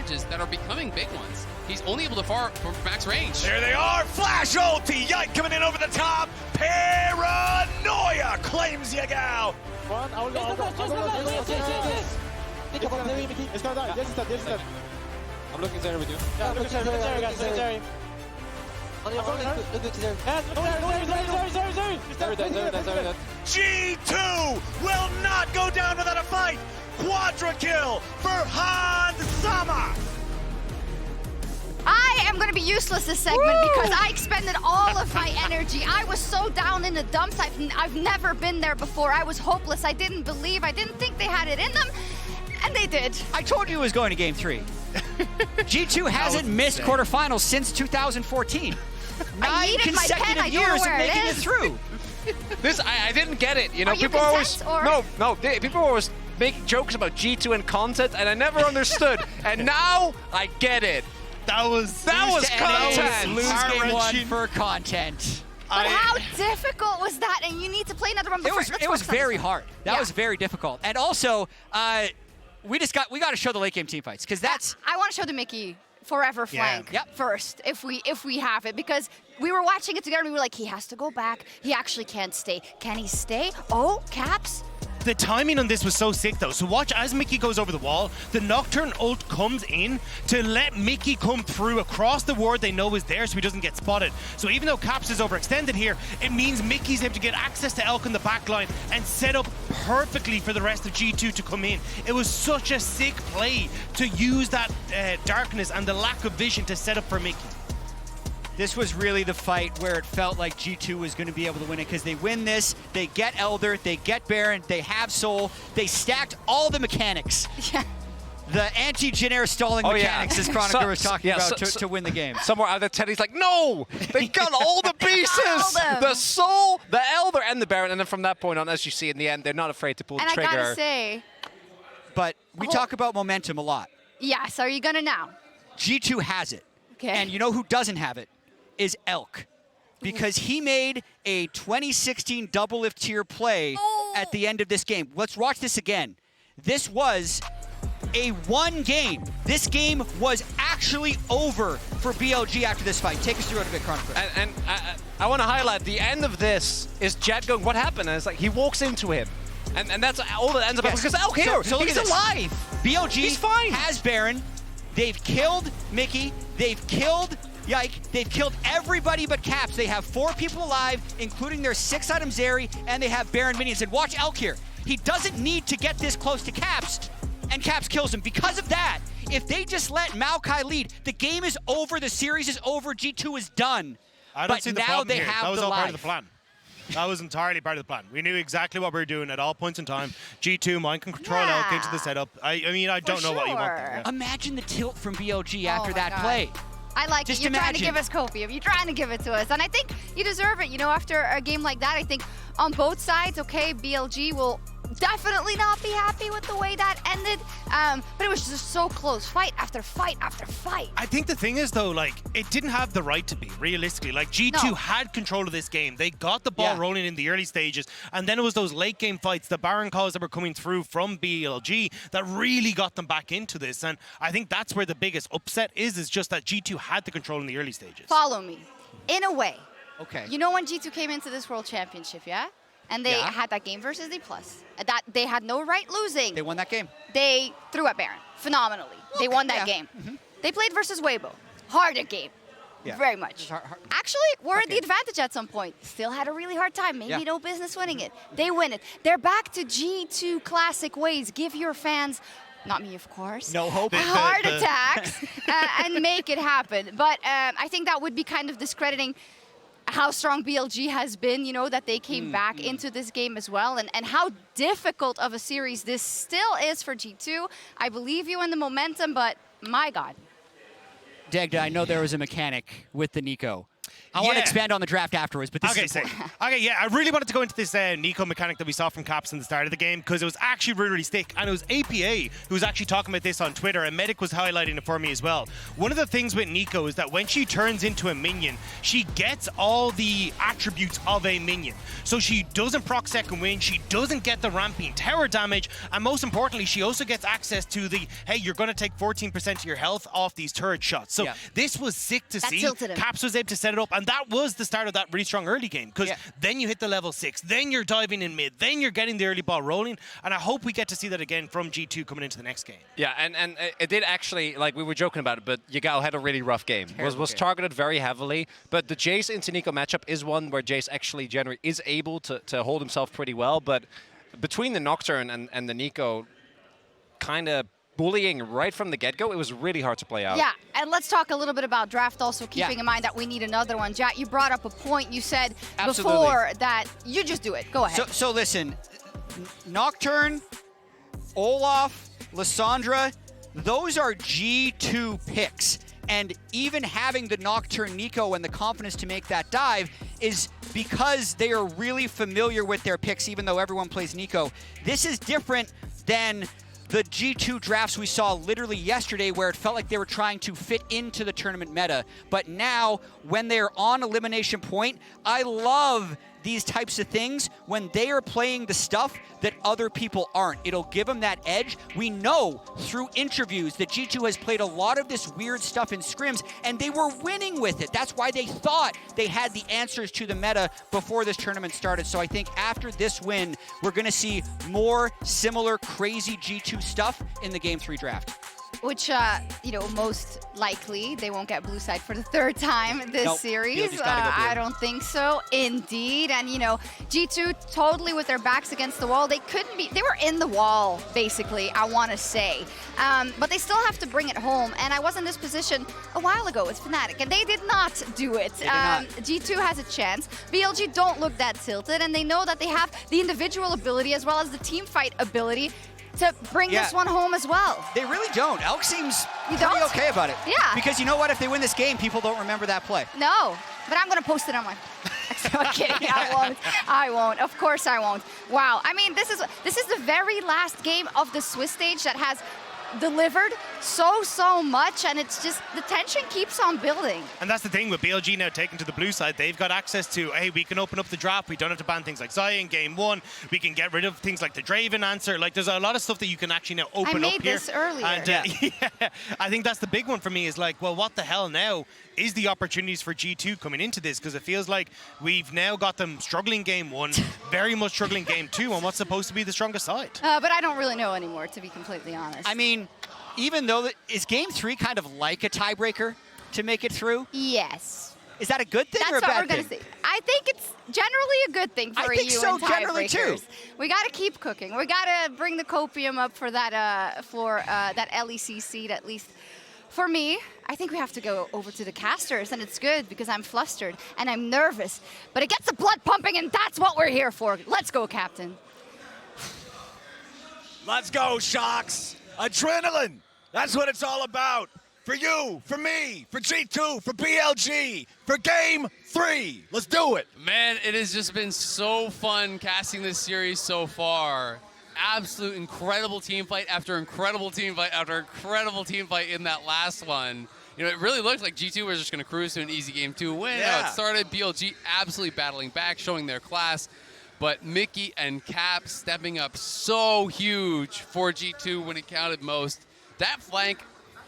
challenges that are becoming big ones. He's only able to far for max range. There they are, flash ulti, Yike coming in over the top, Paranoia claims Yagao. I'm looking Zeri with you. Yeah, look at Zeri, guys, Zeri. G2 will not go down without a fight. Quadra kill for Han Sama. I am going to be useless this segment because I expended all of my energy. I was so down in the dumps. I've never been there before. I was hopeless. I didn't believe. I didn't think they had it in them. And they did. I told you it was going to game 3. G2 hasn't missed quarterfinals since 2014. 9 consecutive years of making it through. This, I didn't get it. You know, Are you people always possessed, or? no. People always make jokes about G2 and content, and I never understood. And now I get it. That was content. Lose game 1 for content. But how difficult was that? And you need to play another one before. It was very hard. That was very difficult. And also, we got to show the late game team fights because that's. I want to show the Mickey forever flank first if we have it, because we were watching it together and we were like, he has to go back. He actually can't stay. Can he stay? Oh, Caps. The timing on this was so sick though. So watch as Mickey goes over the wall, the Nocturne ult comes in to let Mickey come through across the ward they know is there so he doesn't get spotted. So even though Caps is overextended here, it means Mickey's able to get access to Elk in the back line and set up perfectly for the rest of G2 to come in. It was such a sick play to use that darkness and the lack of vision to set up for Mickey. This was really the fight where it felt like G2 was going to be able to win it because they win this, they get Elder, they get Baron, they have Soul, they stacked all the mechanics. Yeah. The anti-Jin stalling mechanics, as Chronicler was talking about, to win the game. Somewhere out there, Teddy's like, no! They got all the pieces! The Soul, the Elder, and the Baron. And then from that point on, as you see in the end, they're not afraid to pull the trigger. And I gotta say... But we talk about momentum a lot. Yes, are you gonna now? G2 has it. Okay. And you know who doesn't have it? Is Elk. Because he made a 2016 double lift tier play at the end of this game. Let's watch this again. This was a 1 game. This game was actually over for BLG after this fight. Take us through it a bit, Chronicler. And I want to highlight the end of this is Jet going, what happened? And it's like he walks into him. And that's all that ends up happening. Because Elk here, so look he's at this. alive. BLG He's fine. has Baron. They've killed Mickey. They've killed Yike. They've killed everybody but Caps. They have 4 people alive, including their 6-item Zeri, and they have Baron minions. And watch Elk here. He doesn't need to get this close to Caps, and Caps kills him. Because of that, if they just let Maokai lead, the game is over, the series is over, G2 is done. I don't see the problem they here. have That was the all part of life. the plan. That was entirely part of the plan. We knew exactly what we were doing at all points in time. G2, mind can control Elk into the setup. I mean, I don't know what you want there. Yeah. Imagine the tilt from BLG after my that God. play. I like Just it. You're trying to imagine. give us copium. You're trying to give it to us. And I think you deserve it. You know, after a game like that, I think on both sides, okay, BLG will definitely not be happy with the way that ended. But it was just so close. Fight after fight after fight. I think the thing is, though, like, it didn't have the right to be, realistically. Like, G2 had control of this game. They got the ball rolling in the early stages, and then it was those late game fights, the Baron calls that were coming through from BLG that really got them back into this. And I think that's where the biggest upset is just that G2 had the control in the early stages. Follow me. In a way. Okay. You know when G2 came into this World Championship, yeah? And they had that game versus D+. That they had no right losing. They won that game. They threw at Baron phenomenally. They won that game. They played versus Weibo. Harder game. Very much. Actually, were the advantage at some point. Still had a really hard time. Maybe no business winning it. They win it. They're back to G2 classic ways. Give your fans, not me of course, no hope. Heart attacks and make it happen. But I think that would be kind of discrediting how strong BLG has been, you know, that they came back into this game as well, and how difficult of a series this still is for G2. I believe you in the momentum, but my God. Degda, I know there was a mechanic with the Nico. I want to expand on the draft afterwards, but this is important. Okay, yeah, I really wanted to go into this Nico mechanic that we saw from Caps in the start of the game because it was actually really, really thick, and it was APA who was actually talking about this on Twitter, and Medic was highlighting it for me as well. One of the things with Nico is that when she turns into a minion, she gets all the attributes of a minion. So she doesn't proc second wind, she doesn't get the ramping tower damage, and most importantly, she also gets access to the, hey, you're going to take 14% of your health off these turret shots. So this was sick to see. Caps was able to set it up, and that was the start of that really strong early game, because then you hit the level 6, then you're diving in mid, then you're getting the early ball rolling, and I hope we get to see that again from G2 coming into the next game. Yeah, and it did actually, like we were joking about it, but Yagao had a really rough game. Was targeted very heavily, but the Jace into Nico matchup is one where Jace actually generally is able to hold himself pretty well, but between the Nocturne and the Nico kind of bullying right from the get-go, it was really hard to play out. Yeah, and let's talk a little bit about draft also, keeping in mind that we need another one. Jack, you brought up a point. You said before that you just do it. Go ahead. So listen, Nocturne, Olaf, Lissandra, those are G2 picks. And even having the Nocturne Nico and the confidence to make that dive is because they are really familiar with their picks, even though everyone plays Nico. This is different than the G2 drafts we saw literally yesterday, where it felt like they were trying to fit into the tournament meta. But now, when they're on elimination point, I love these types of things when they are playing the stuff that other people aren't. It'll give them that edge. We know through interviews that G2 has played a lot of this weird stuff in scrims, and they were winning with it. That's why they thought they had the answers to the meta before this tournament started. So I think after this win, we're going to see more similar crazy G2 stuff in the Game 3 draft. Which, you know, most likely they won't get blue side for the third time this series. I don't think so, indeed. And, you know, G2 totally with their backs against the wall. They couldn't be, they were in the wall, basically, I want to say. But they still have to bring it home. And I was in this position a while ago with Fnatic, and they did not do it. G2 has a chance. BLG don't look that tilted, and they know that they have the individual ability as well as the team fight ability to bring this one home as well. They really don't. Elk seems pretty okay about it. Yeah. Because you know what? If they win this game, people don't remember that play. No, but I'm going to post it on my... I'm kidding. I won't. I won't. Of course I won't. Wow. I mean, this is the very last game of the Swiss stage that has delivered so much, and it's just the tension keeps on building. And that's the thing with BLG now taken to the blue side. They've got access to, hey, we can open up the draft. We don't have to ban things like Xayah in game 1. We can get rid of things like the Draven answer. Like, there's a lot of stuff that you can actually now open up here. I made this earlier. And, yeah, I think that's the big one for me is like, well, what the hell now is the opportunities for G2 coming into this? Because it feels like we've now got them struggling game 1, very much struggling game 2 on what's supposed to be the strongest side. But I don't really know anymore, to be completely honest. I mean, even though, is game 3 kind of like a tiebreaker to make it through? Yes. Is that a good thing or a bad thing? That's what we're going to see. I think it's generally a good thing for EU and tiebreakers. We got to keep cooking. We got to bring the copium up for that that LEC seed, at least. For me, I think we have to go over to the casters, and it's good because I'm flustered and I'm nervous. But it gets the blood pumping, and that's what we're here for. Let's go, Captain. Let's go, Shocks. Adrenaline. That's what it's all about. For you, for me, for G2, for BLG, for Game 3. Let's do it. Man, it has just been so fun casting this series so far. Absolute incredible team fight after incredible team fight after incredible team fight in that last one. You know, it really looked like G2 was just going to cruise to an easy game 2 win. Yeah. How it started, BLG absolutely battling back, showing their class. But Mikyx and Cap stepping up so huge for G2 when it counted most. That flank,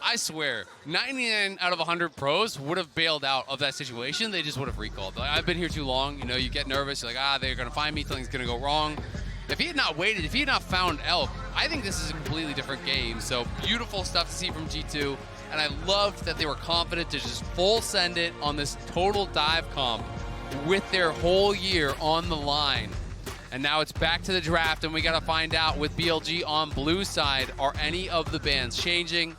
I swear, 99 out of 100 pros would have bailed out of that situation. They just would have recalled. Like, I've been here too long. You know, you get nervous. You're like, they're going to find me. Something's going to go wrong. If he had not waited, if he had not found Elk, I think this is a completely different game. So beautiful stuff to see from G2. And I loved that they were confident to just full send it on this total dive comp with their whole year on the line. And now it's back to the draft, and we got to find out with BLG on blue side, are any of the bans changing?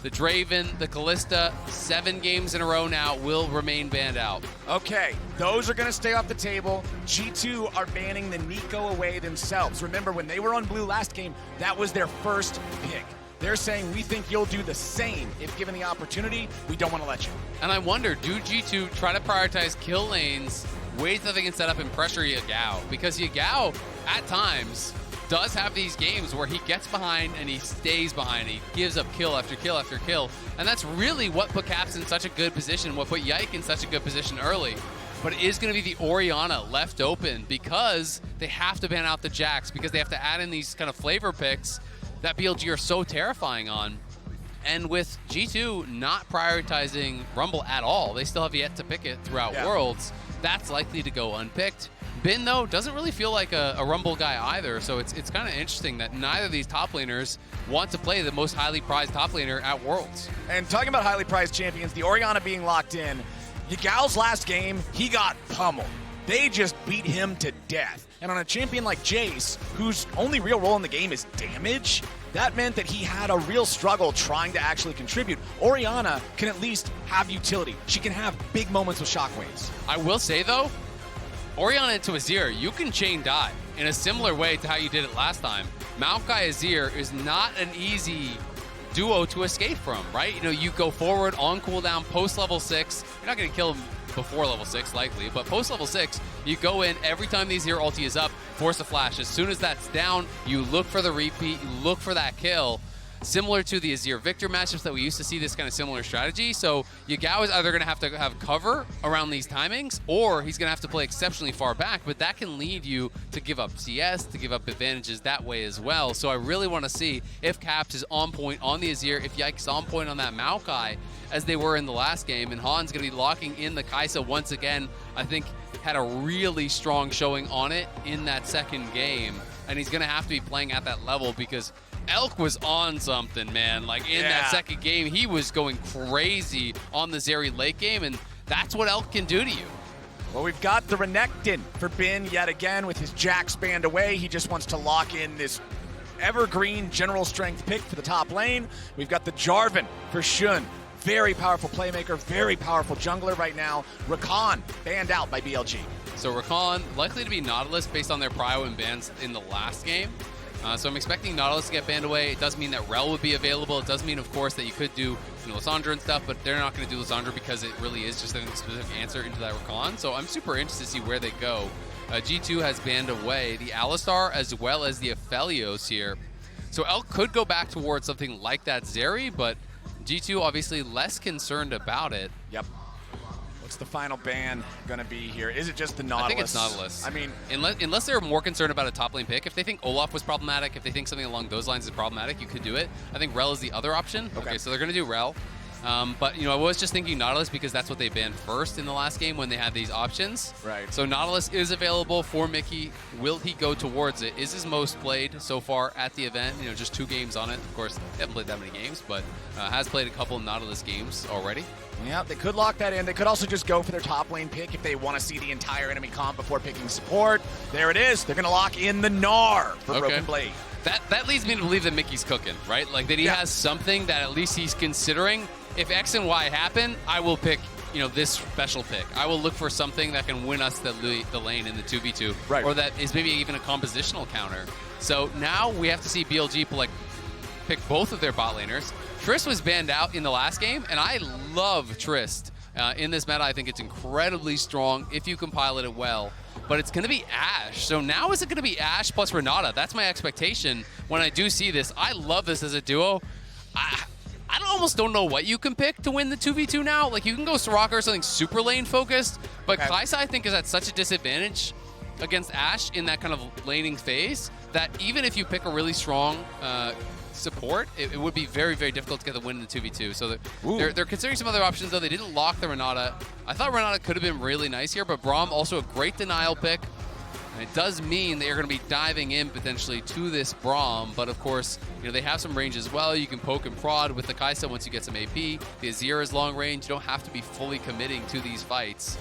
The Draven, the Kalista, 7 games in a row now will remain banned out. Okay, those are going to stay off the table. G2 are banning the Nico away themselves. Remember, when they were on blue last game, that was their first pick. They're saying, we think you'll do the same. If given the opportunity, we don't want to let you. And I wonder, do G2 try to prioritize kill lanes, ways that they can set up and pressure Yagao? Because Yagao, at times, does have these games where he gets behind and he stays behind. He gives up kill after kill after kill. And that's really what put Caps in such a good position, what put Yike in such a good position early. But it is going to be the Orianna left open because they have to ban out the Jax, because they have to add in these kind of flavor picks that BLG are so terrifying on. And with G2 not prioritizing Rumble at all, they still have yet to pick it throughout Worlds, that's likely to go unpicked. Bin, though, doesn't really feel like a Rumble guy either, so it's kind of interesting that neither of these top laners want to play the most highly prized top laner at Worlds. And talking about highly prized champions, the Orianna being locked in, Yagao's last game, he got pummeled. They just beat him to death. And on a champion like Jace, whose only real role in the game is damage, that meant that he had a real struggle trying to actually contribute. Orianna can at least have utility. She can have big moments with shockwaves. I will say, though, Orianna into Azir, you can chain dive in a similar way to how you did it last time. Maokai Azir is not an easy duo to escape from, right? You know, you go forward on cooldown post level 6. You're not going to kill him before level 6 likely, but post level 6, you go in every time the Azir ulti is up, force a flash. As soon as that's down, you look for the repeat, you look for that kill. Similar to the Azir Victor matchups that we used to see, this kind of similar strategy. So Yagao is either going to have cover around these timings, or he's going to have to play exceptionally far back, but that can lead you to give up CS, to give up advantages that way as well. So I really want to see if Caps is on point on the Azir, if Yike is on point on that Maokai, as they were in the last game. And Han's going to be locking in the Kai'Sa once again. I think had a really strong showing on it in that second game, and he's going to have to be playing at that level because Elk was on something, man. Like in that second game, he was going crazy on the Zeri late game, and that's what Elk can do to you. Well, we've got the Renekton for Bin yet again with his Jax banned away. He just wants to lock in this evergreen general strength pick for the top lane. We've got the Jarvan for Xun. Very powerful playmaker, very powerful jungler right now. Rakan banned out by BLG. So Rakan likely to be Nautilus based on their prio and bans in the last game. So I'm expecting Nautilus to get banned away. It does mean that Rel would be available. It does mean, of course, that you could do Lissandra and stuff, but they're not going to do Lissandra because it really is just a specific answer into that Rakan. So I'm super interested to see where they go. G2 has banned away the Alistar as well as the Aphelios here. So Elk could go back towards something like that Zeri, but G2 obviously less concerned about it. Yep. What's the final ban going to be here? Is it just the Nautilus? I think it's Nautilus. I mean, unless they're more concerned about a top lane pick. If they think Olaf was problematic, if they think something along those lines is problematic, you could do it. I think Rel is the other option. Okay, so they're going to do Rel. But, I was just thinking Nautilus because that's what they banned first in the last game when they had these options. Right. So Nautilus is available for Mikyx. Will he go towards it? Is his most played so far at the event. Just 2 games on it. Of course, they haven't played that many games, but has played a couple Nautilus games already. Yeah, they could lock that in. They could also just go for their top lane pick if they want to see the entire enemy comp before picking support. There it is. They're going to lock in the Gnar for Broken Blade. That leads me to believe that Mickey's cooking, right? Like that he has something that at least he's considering. If X and Y happen, I will pick, this special pick. I will look for something that can win us the lane in the 2v2. Right. Or that is maybe even a compositional counter. So now we have to see BLG pick both of their bot laners. Trist was banned out in the last game, and I love Trist. In this meta, I think it's incredibly strong if you can pilot it well. But it's going to be Ashe. So now is it going to be Ashe plus Renata? That's my expectation when I do see this. I love this as a duo. I almost don't know what you can pick to win the 2v2 now. Like, you can go Soraka or something super lane focused, but Kai'Sa, I think, is at such a disadvantage against Ashe in that kind of laning phase that even if you pick a really strong support, it would be very, very difficult to get the win in the 2v2. So they're considering some other options, though. They didn't lock the Renata. I thought Renata could have been really nice here, but Braum also a great denial pick. And it does mean that you're going to be diving in potentially to this Braum, but of course, they have some range as well. You can poke and prod with the Kai'Sa once you get some AP. The Azir is long range. You don't have to be fully committing to these fights.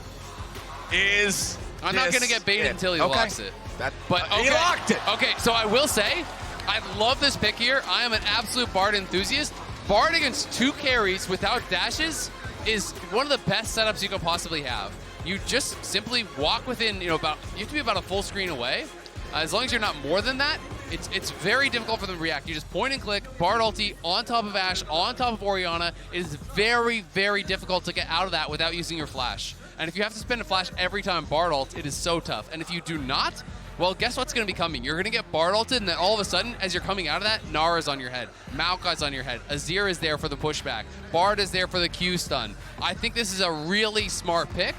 I'm not going to get baited until he locks it. He locked it. Okay, so I will say, I love this pick here. I am an absolute Bard enthusiast. Bard against 2 carries without dashes is one of the best setups you can possibly have. You just simply walk within, you have to be about a full screen away. As long as you're not more than that, It's very difficult for them to react. You just point and click, Bard ulti on top of Ashe, on top of Orianna. It is very, very difficult to get out of that without using your flash. And if you have to spend a flash every time Bard ult, it is so tough. And if you do not, well, guess what's going to be coming? You're going to get Bard ulted, and then all of a sudden, as you're coming out of that, Gnar is on your head. Maokai's on your head. Azir is there for the pushback. Bard is there for the Q stun. I think this is a really smart pick,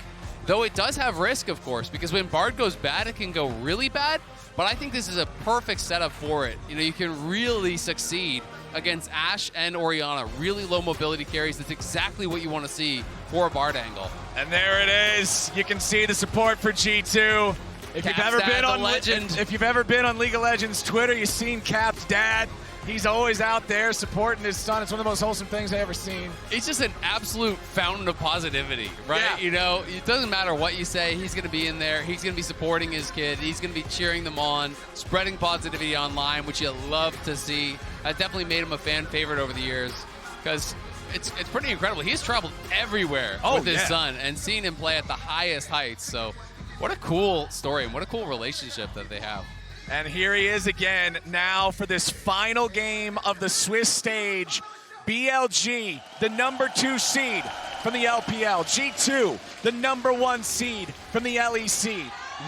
though it does have risk, of course, because when Bard goes bad, it can go really bad. But I think this is a perfect setup for it. You know, you can really succeed against Ashe and Orianna. Really low mobility carries. That's exactly what you want to see for a Bard angle. And there it is. You can see the support for G2. If you've ever been on League of Legends Twitter, you've seen Cap's dad. He's always out there supporting his son. It's one of the most wholesome things I've ever seen. He's just an absolute fountain of positivity, right? Yeah. You know, it doesn't matter what you say. He's going to be in there. He's going to be supporting his kid. He's going to be cheering them on, spreading positivity online, which you love to see. That definitely made him a fan favorite over the years because it's pretty incredible. He's traveled everywhere with his son and seen him play at the highest heights. So what a cool story and what a cool relationship that they have. And here he is again now for this final game of the Swiss stage. BLG, the #2 seed from the LPL. G2, the #1 seed from the LEC.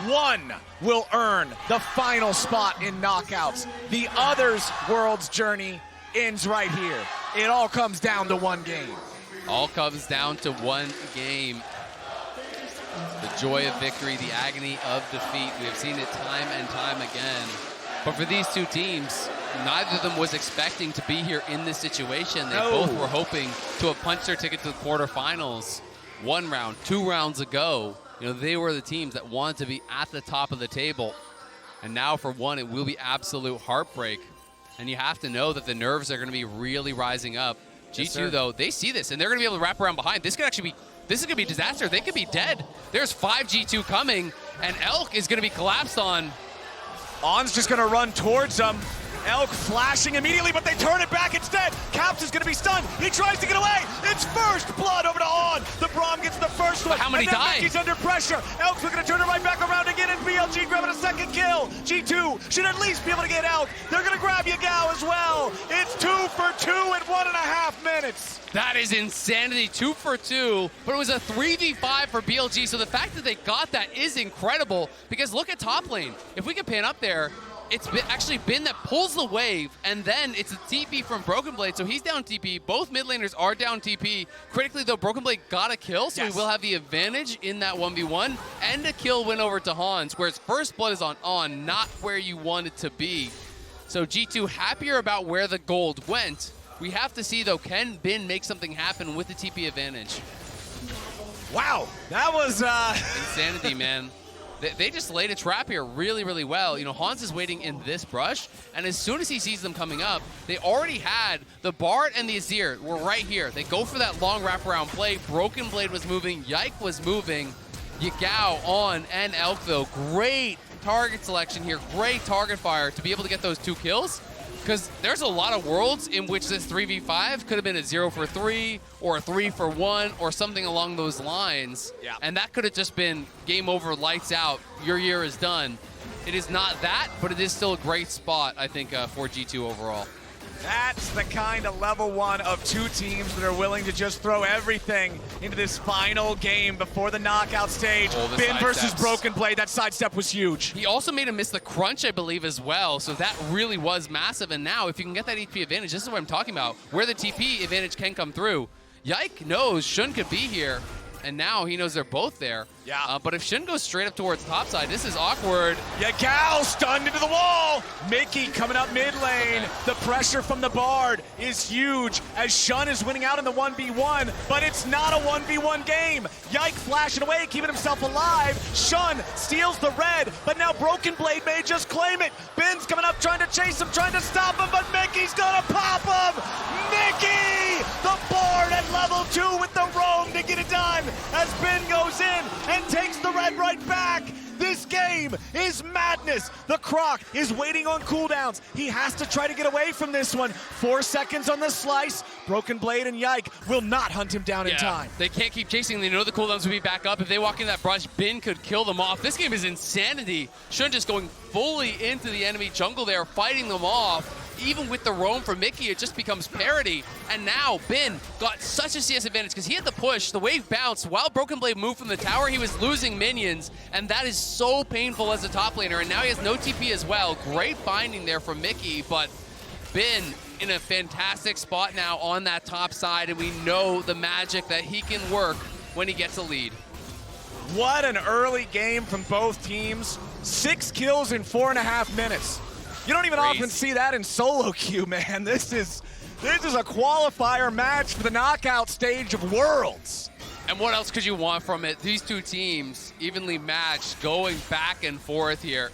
One will earn the final spot in knockouts. The other's world's journey ends right here. It all comes down to one game. All comes down to one game. The joy of victory, the agony of defeat. We have seen it time and time again. But for these two teams, neither of them was expecting to be here in this situation. They both were hoping to have punched their ticket to the quarterfinals 1 round, 2 rounds ago. You know, they were the teams that wanted to be at the top of the table. And now for one, it will be absolute heartbreak. And you have to know that the nerves are going to be really rising up. G2, though, they see this, and they're going to be able to wrap around behind. This is going to be disaster. They could be dead. There's 5 G2 coming, and Elk is going to be collapsed on. On's just going to run towards them. Elk flashing immediately, but they turn it back instead. Caps is going to be stunned. He tries to get away. It's first blood over to On. The Braum gets the first one. How many die? He's under pressure. Elk's looking to turn it right back around again, and BLG grabbing a second kill. G2 should at least be able to get Elk. They're going to grab Yagao as well. It's 2 for 2 in 1.5 minutes. That is insanity, 2 for 2, but it was a 3v5 for BLG, so the fact that they got that is incredible, because look at top lane. If we can pan up there, it's actually Bin that pulls the wave, and then it's a TP from Broken Blade, so he's down TP. Both mid laners are down TP. Critically, though, Broken Blade got a kill, so he will have the advantage in that 1v1, and a kill win over to Hans, whereas first blood is on, not where you want it to be. So G2 happier about where the gold went. We have to see, though, can Bin make something happen with the TP advantage? Wow, that was insanity, man. They just laid a trap here really, really well. You know, Hans is waiting in this brush, and as soon as he sees them coming up, they already had the Bard and the Azir were right here. They go for that long wraparound play. Broken Blade was moving, Yike was moving, Yagao, On, and Elk, though. Great target selection here, great target fire to be able to get those 2 kills. Because there's a lot of worlds in which this 3v5 could have been a 0 for 3 or a 3 for 1 or something along those lines. Yeah. And that could have just been game over, lights out, your year is done. It is not that, but it is still a great spot, I think, for G2 overall. That's the kind of level 1 of 2 teams that are willing to just throw everything into this final game before the knockout stage. Bin versus Broken Blade, that sidestep was huge. He also made him miss the crunch, I believe, as well, so that really was massive. And now, if you can get that EP advantage, this is what I'm talking about, where the TP advantage can come through. Yike knows Shun could be here, and now he knows they're both there. Yeah. But if Shun goes straight up towards topside, this is awkward. Yagao stunned into the wall. Mikyx coming up mid lane. The pressure from the Bard is huge as Shun is winning out in the 1v1, but it's not a 1v1 game. Yike flashing away, keeping himself alive. Shun steals the red, but now Broken Blade may just claim it. Bin's coming up trying to chase him, trying to stop him, but Mikyx's gonna pop him. Mikyx, the Bard at level 2 with the roam to get it done as Bin goes in and takes the red right back. This game is is madness. The Croc is waiting on cooldowns. He has to try to get away from this one. 4 seconds on the slice. Broken Blade and Yike will not hunt him down in time. They can't keep chasing. They know the cooldowns will be back up. If they walk in that brush, Bin could kill them off. This game is insanity. Shun just going fully into the enemy jungle there, fighting them off. Even with the roam from Mikyx, it just becomes parity. And now Bin got such a CS advantage because he had the push, the wave bounced. While Broken Blade moved from the tower, he was losing minions, and that is so painful as a top laner. And now he has no TP as well. Great binding there from Mikyx, but Bin in a fantastic spot now on that top side, and we know the magic that he can work when he gets a lead. What an early game from both teams. 6 kills in 4.5 minutes. You don't even often see that in solo queue, man. This is a qualifier match for the knockout stage of Worlds. And what else could you want from it? These two teams evenly matched, going back and forth here.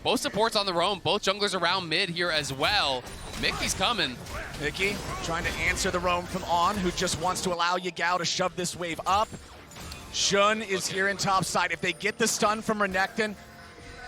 Both supports on their own, both junglers around mid here as well. Mickey's coming. Mikyx trying to answer the roam from On, who just wants to allow Yagao to shove this wave up. Shun is here in top side. If they get the stun from Renekton,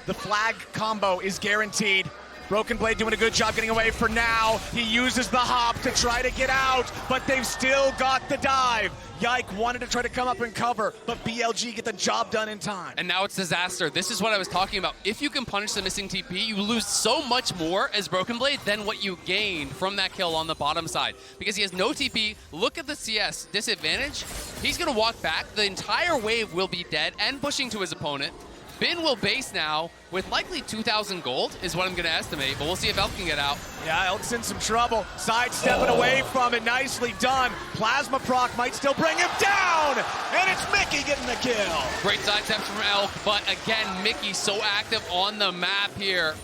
the flag combo is guaranteed. Broken Blade doing a good job getting away for now. He uses the hop to try to get out, but they've still got the dive. Yike wanted to try to come up and cover, but BLG get the job done in time. And now it's disaster. This is what I was talking about. If you can punish the missing TP, you lose so much more as Broken Blade than what you gain from that kill on the bottom side. Because he has no TP. Look at the CS disadvantage. He's going to walk back. The entire wave will be dead and pushing to his opponent. Bin will base now with likely 2,000 gold is what I'm going to estimate, but we'll see if Elk can get out. Yeah, Elk's in some trouble. Sidestepping away from it. Nicely done. Plasma proc might still bring him down, and it's Mikyx getting the kill. Great sidesteps from Elk, but again, Mikyx so active on the map here.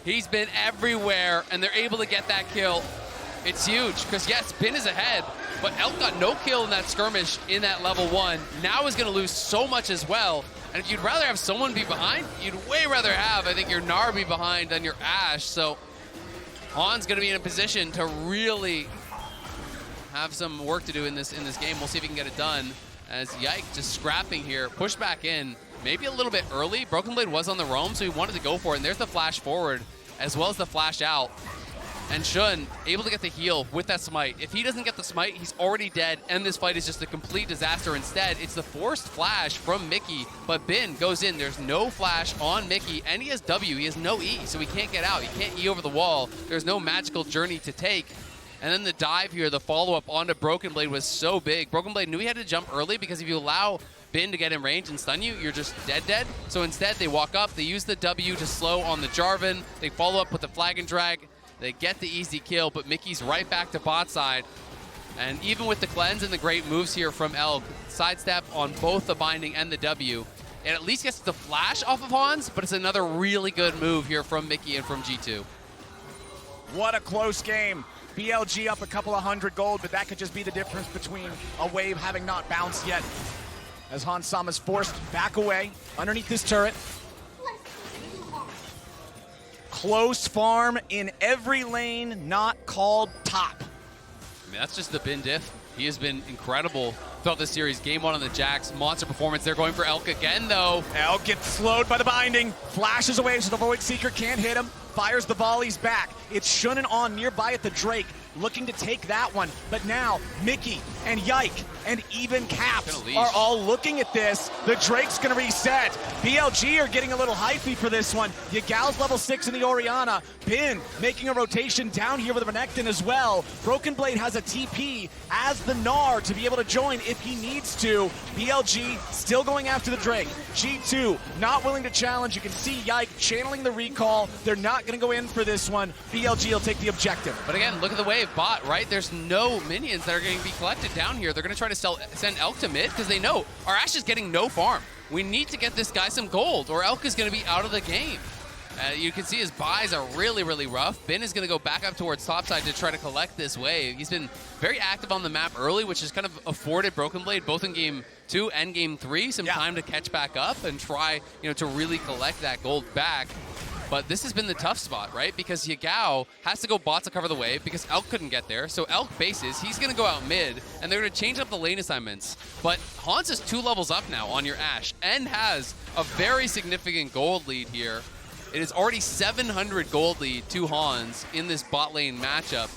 He's been everywhere, and they're able to get that kill. It's huge, because yes, Bin is ahead, but Elk got no kill in that skirmish in that level 1. Now is going to lose so much as well. And if you'd rather have someone be behind, you'd way rather have, I think, your Gnar be behind than your Ashe. So Han's going to be in a position to really have some work to do in this game. We'll see if he can get it done. As Yike just scrapping here, push back in, maybe a little bit early. Broken Blade was on the roam, so he wanted to go for it. And there's the flash forward, as well as the flash out. And Shun able to get the heal with that smite. If he doesn't get the smite, he's already dead, and this fight is just a complete disaster. Instead, it's the forced flash from Mikyx, but Bin goes in. There's no flash on Mikyx, and he has W. He has no E, so he can't get out. He can't E over the wall. There's no magical journey to take. And then the dive here, the follow-up onto Broken Blade was so big. Broken Blade knew he had to jump early because if you allow Bin to get in range and stun you, you're just dead. So instead, they walk up. They use the W to slow on the Jarvan. They follow up with the flag and drag. They get the easy kill, but Mickey's right back to bot side. And even with the cleanse and the great moves here from Elk, sidestep on both the binding and the W, it at least gets the flash off of Hans, but it's another really good move here from Mikyx and from G2. What a close game. BLG up a couple of 100 gold, but that could just be the difference between a wave having not bounced yet. As Hans Sama's forced back away underneath this turret. Close farm in every lane, not called top. I mean, that's just the Bin diff. He has been incredible throughout this series. Game 1 on the Jax, monster performance. They're going for Elk again, though. Elk gets slowed by the binding, flashes away so the Void Seeker can't hit him, fires the volleys back. It's Shun and On nearby at the Drake, looking to take that one. But now, Mikyx and Yike and even Caps are all looking at this. The Drake's gonna reset. BLG are getting a little hypey for this one. Yagao's level 6 in the Orianna. Bin making a rotation down here with Renekton as well. Broken Blade has a TP as the Gnar to be able to join if he needs to. BLG still going after the Drake. G2 not willing to challenge. You can see Yike channeling the recall. They're not gonna go in for this one. BLG will take the objective. But again, look at the wave bot, right? There's no minions that are going to be collected down here. They're going to try to send Elk to mid because they know our Ashe is getting no farm. We need to get this guy some gold or Elk is going to be out of the game. You can see his buys are really, really rough. Bin is going to go back up towards topside to try to collect this wave. He's been very active on the map early, which has kind of afforded Broken Blade, both in Game 2 and Game 3, some time to catch back up and try, to really collect that gold back. But this has been the tough spot, right? Because Yagao has to go bot to cover the wave because Elk couldn't get there. So Elk bases, he's going to go out mid, and they're going to change up the lane assignments. But Hans is 2 levels up now on your Ashe and has a very significant gold lead here. It is already 700 gold lead to Hans in this bot lane matchup.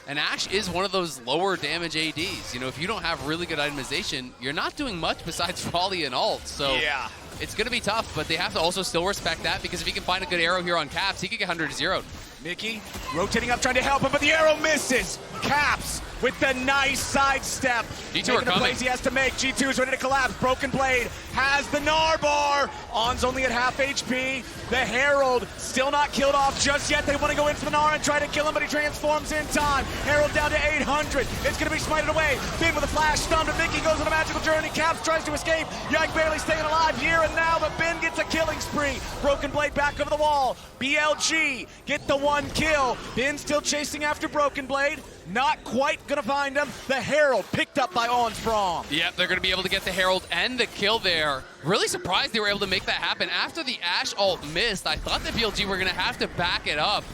And Ashe is one of those lower damage ADs. You know, if you don't have really good itemization, you're not doing much besides volley and ult. So yeah, it's going to be tough, but they have to also still respect that, because if he can find a good arrow here on Caps, he could get 100 0'd. Mikyx rotating up, trying to help him, but the arrow misses. Caps with the nice sidestep. G2 are the coming. plays he has to make. G2 is ready to collapse. Broken Blade has the Gnar bar. On's only at half HP. The Herald still not killed off just yet. They want to go in for the Gnar and try to kill him, but he transforms in time. Herald down to 800. It's going to be smited away. Finn with a flash stun, but Mikyx goes on a magical journey. Caps tries to escape. Yike barely staying alive here and now, but Ben gets a killing spree. Broken Blade back over the wall. BLG get the one kill. Ben still chasing after Broken Blade. Not quite gonna find him. The Herald picked up by On's Braum. Yep, they're gonna be able to get the Herald and the kill there. Really surprised they were able to make that happen. After the Ashe ult missed, I thought the BLG were gonna have to back it up,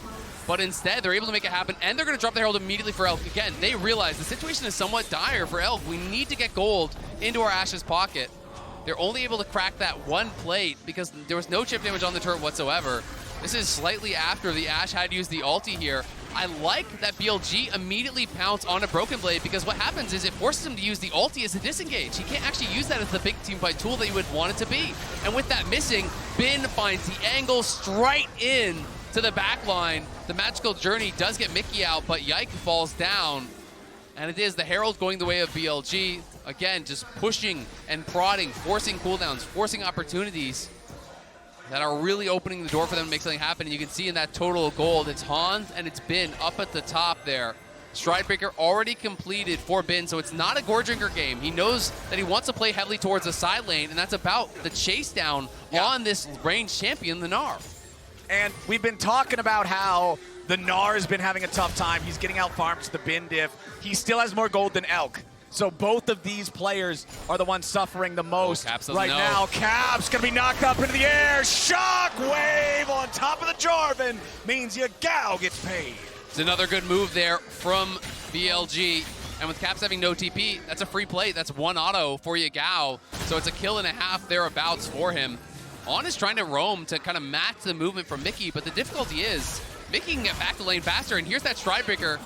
but instead they're able to make it happen, and they're gonna drop the Herald immediately for Elk. Again, they realize the situation is somewhat dire for Elk. We need to get gold into our Ashe's pocket. They're only able to crack that one plate because there was no chip damage on the turret whatsoever. This is slightly after the Ashe had used the ulti here. I like that BLG immediately pounced on a Broken Blade, because what happens is it forces him to use the ulti as a disengage. He can't actually use that as the big team fight tool that you would want it to be. And with that missing, Bin finds the angle straight in to the back line. The magical journey does get Mikyx out, but Yike falls down. And it is the Herald going the way of BLG. Again, just pushing and prodding, forcing cooldowns, forcing opportunities that are really opening the door for them to make something happen. And you can see in that total gold, it's Hans and it's Bin up at the top there. Stridebreaker already completed for Bin, so it's not a Gore Drinker game. He knows that he wants to play heavily towards the side lane, and that's about the chase down on this ranged champion, the Gnar. And we've been talking about how the Gnar has been having a tough time. He's getting out farmed to the Bin diff. He still has more gold than Elk. So both of these players are the ones suffering the most right now. Caps gonna be knocked up into the air. Shockwave on top of the Jarvan means Yagao gets paid. It's another good move there from BLG. And with Caps having no TP, that's a free plate. That's one auto for Yagao. So it's a kill and a half thereabouts for him. On is trying to roam to kind of match the movement from Mikyx, but the difficulty is Mikyx can get back to lane faster, and here's that Stridebreaker.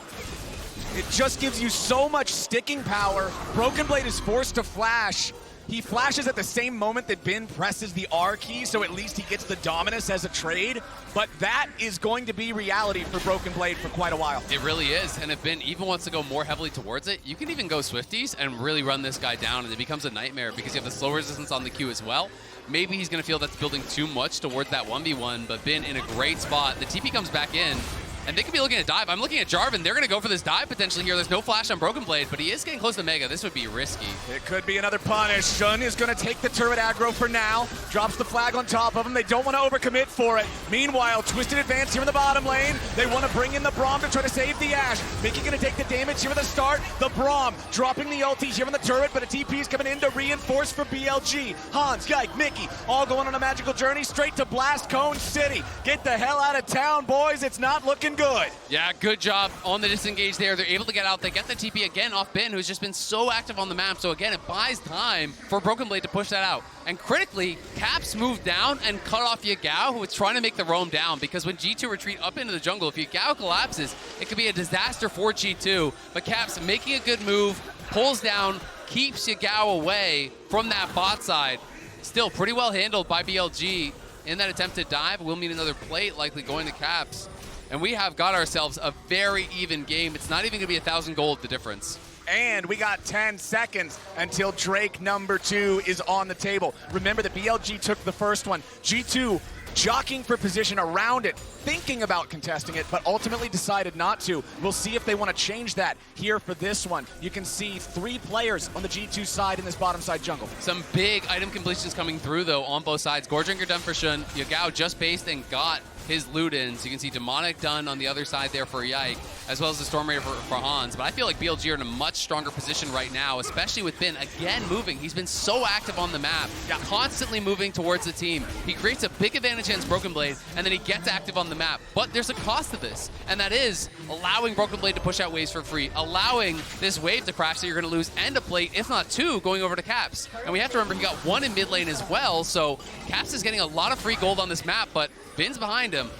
It just gives you so much sticking power. Broken Blade is forced to flash. He flashes at the same moment that Bin presses the R key, so at least he gets the Dominus as a trade. But that is going to be reality for Broken Blade for quite a while. It really is, and if Bin even wants to go more heavily towards it, you can even go Swifties and really run this guy down, and it becomes a nightmare because you have the slow resistance on the Q as well. Maybe he's going to feel that's building too much towards that 1v1, but Bin in a great spot. The TP comes back in, and they could be looking at dive. I'm looking at Jarvan. They're going to go for this dive potentially here. There's no flash on Broken Blade, but he is getting close to Mega. This would be risky. It could be another punish. Shun is going to take the turret aggro for now. Drops the flag on top of him. They don't want to overcommit for it. Meanwhile, Twisted advance here in the bottom lane. They want to bring in the Braum to try to save the Ashe. Mikyx going to take the damage here at the start. The Braum dropping the ulti here on the turret, but a TP is coming in to reinforce for BLG. Hans, Yike, Mikyx, all going on a magical journey straight to Blast Cone City. Get the hell out of town, boys. It's not looking good. Yeah, good job on the disengage there. They're able to get out. They get the TP again off Bin, who's just been so active on the map. So again, it buys time for Broken Blade to push that out. And critically, Caps moved down and cut off Yagao, who was trying to make the roam down, because when G2 retreat up into the jungle, if Yagao collapses, it could be a disaster for G2. But Caps making a good move, pulls down, keeps Yagao away from that bot side. Still pretty well handled by BLG in that attempt to dive. We'll need another plate, likely going to Caps. And we have got ourselves a very even game. It's not even going to be 1,000 gold, the difference. And we got 10 seconds until Drake number 2 is on the table. Remember that BLG took the first one. G2 jockeying for position around it, thinking about contesting it, but ultimately decided not to. We'll see if they want to change that here for this one. You can see 3 players on the G2 side in this bottom side jungle. Some big item completions coming through, though, on both sides. Gore Drinker done for Shun. Yagao just based and got his Ludens. You can see Demonic done on the other side there for Yike, as well as the Storm Raider for Hans. But I feel like BLG are in a much stronger position right now, especially with Bin again moving. He's been so active on the map, constantly moving towards the team. He creates a big advantage against Broken Blade, and then he gets active on the map. But there's a cost to this, and that is allowing Broken Blade to push out waves for free, allowing this wave to crash, so you're going to lose end of plate, if not 2, going over to Caps. And we have to remember he got 1 in mid lane as well, so Caps is getting a lot of free gold on this map, but Bin's behind him.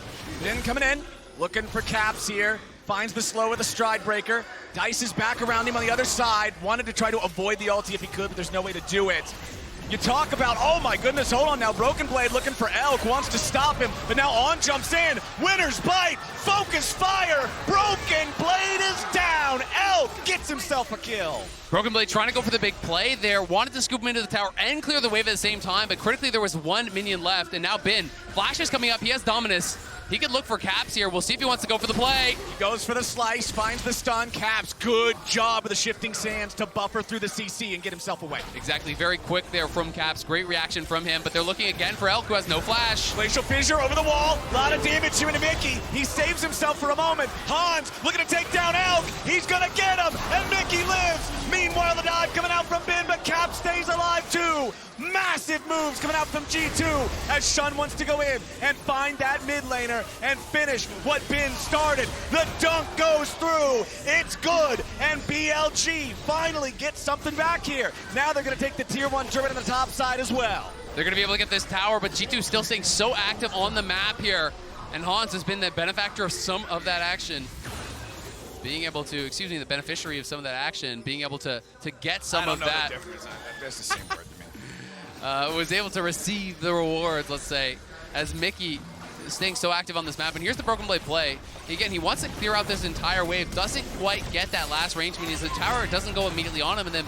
Bin coming in, looking for Caps here. Finds the slow with a stride breaker. Dice is back around him on the other side. Wanted to try to avoid the ulti if he could, but there's no way to do it. You talk about, oh my goodness, hold on now. Broken Blade looking for Elk, wants to stop him, but now On jumps in. Winner's bite, focus fire. Broken Blade is down. Elk gets himself a kill. Broken Blade trying to go for the big play there, wanted to scoop him into the tower and clear the wave at the same time, but critically there was 1 minion left, and now Bin. Flash is coming up, he has Dominus. He could look for Caps here. We'll see if he wants to go for the play. He goes for the slice, finds the stun. Caps, good job with the shifting sands to buffer through the CC and get himself away. Exactly, very quick there from Caps. Great reaction from him, but they're looking again for Elk, who has no flash. Glacial Fissure over the wall. A lot of damage here into Mickey. He saves himself for a moment. Hans looking to take down Elk. He's going to get him, and Mickey lives. Meanwhile, the dive coming out from Bin, but Cap stays alive too. Massive moves coming out from G2 as Shun wants to go in and find that mid laner and finish what Bin started. The dunk goes through. It's good, and BLG finally gets something back here. Now they're going to take the tier 1 turret on the top side as well. They're going to be able to get this tower, but G2 still staying so active on the map here, and Hans has been the benefactor of some of that action. Being able to, the beneficiary of some of that action, being able to get some of that. I don't know the difference. That's the same word to me. Was able to receive the rewards, let's say, as Mickey staying so active on this map. And here's the Broken Blade play. Again, he wants to clear out this entire wave, doesn't quite get that last range when the tower doesn't go immediately on him, and then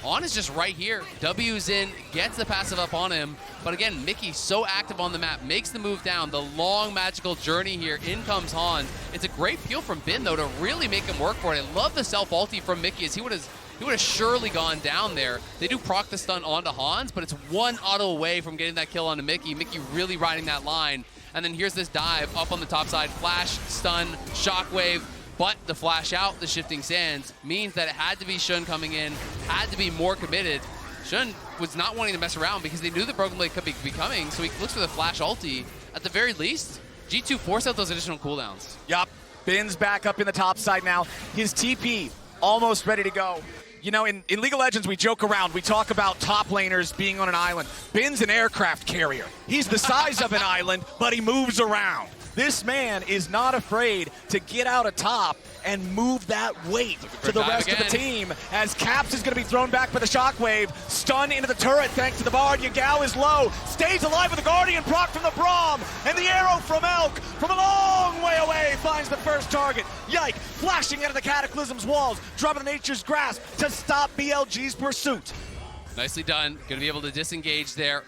On is just right here. W's in, gets the passive up on him. But again, Mickey so active on the map, makes the move down, the long magical journey here. In comes Hans. It's a great peel from Bin, though, to really make him work for it. I love the self-ulti from Mickey, as he would have surely gone down there. They do proc the stun onto Hans, but it's 1 auto away from getting that kill onto Mickey. Mickey really riding that line. And then here's this dive up on the top side. Flash, stun, shockwave. But the flash out, the shifting sands, means that it had to be Shun coming in, had to be more committed. Shun was not wanting to mess around because they knew the Broken Blade could be coming, so he looks for the flash ulti. At the very least, G2 force out those additional cooldowns. Yup, Bin's back up in the top side now. His TP almost ready to go. You know, in League of Legends, we joke around. We talk about top laners being on an island. Bin's an aircraft carrier. He's the size of an island, but he moves around. This man is not afraid to get out atop and move that weight to the rest of the team, as Caps is going to be thrown back by the shockwave. Stun into the turret thanks to the Bard. Yagao is low, stays alive with the Guardian proc from the Braum, and the arrow from Elk from a long way away finds the first target. Yike flashing out of the Cataclysm's walls, dropping Nature's Grasp to stop BLG's pursuit. Nicely done. Going to be able to disengage there.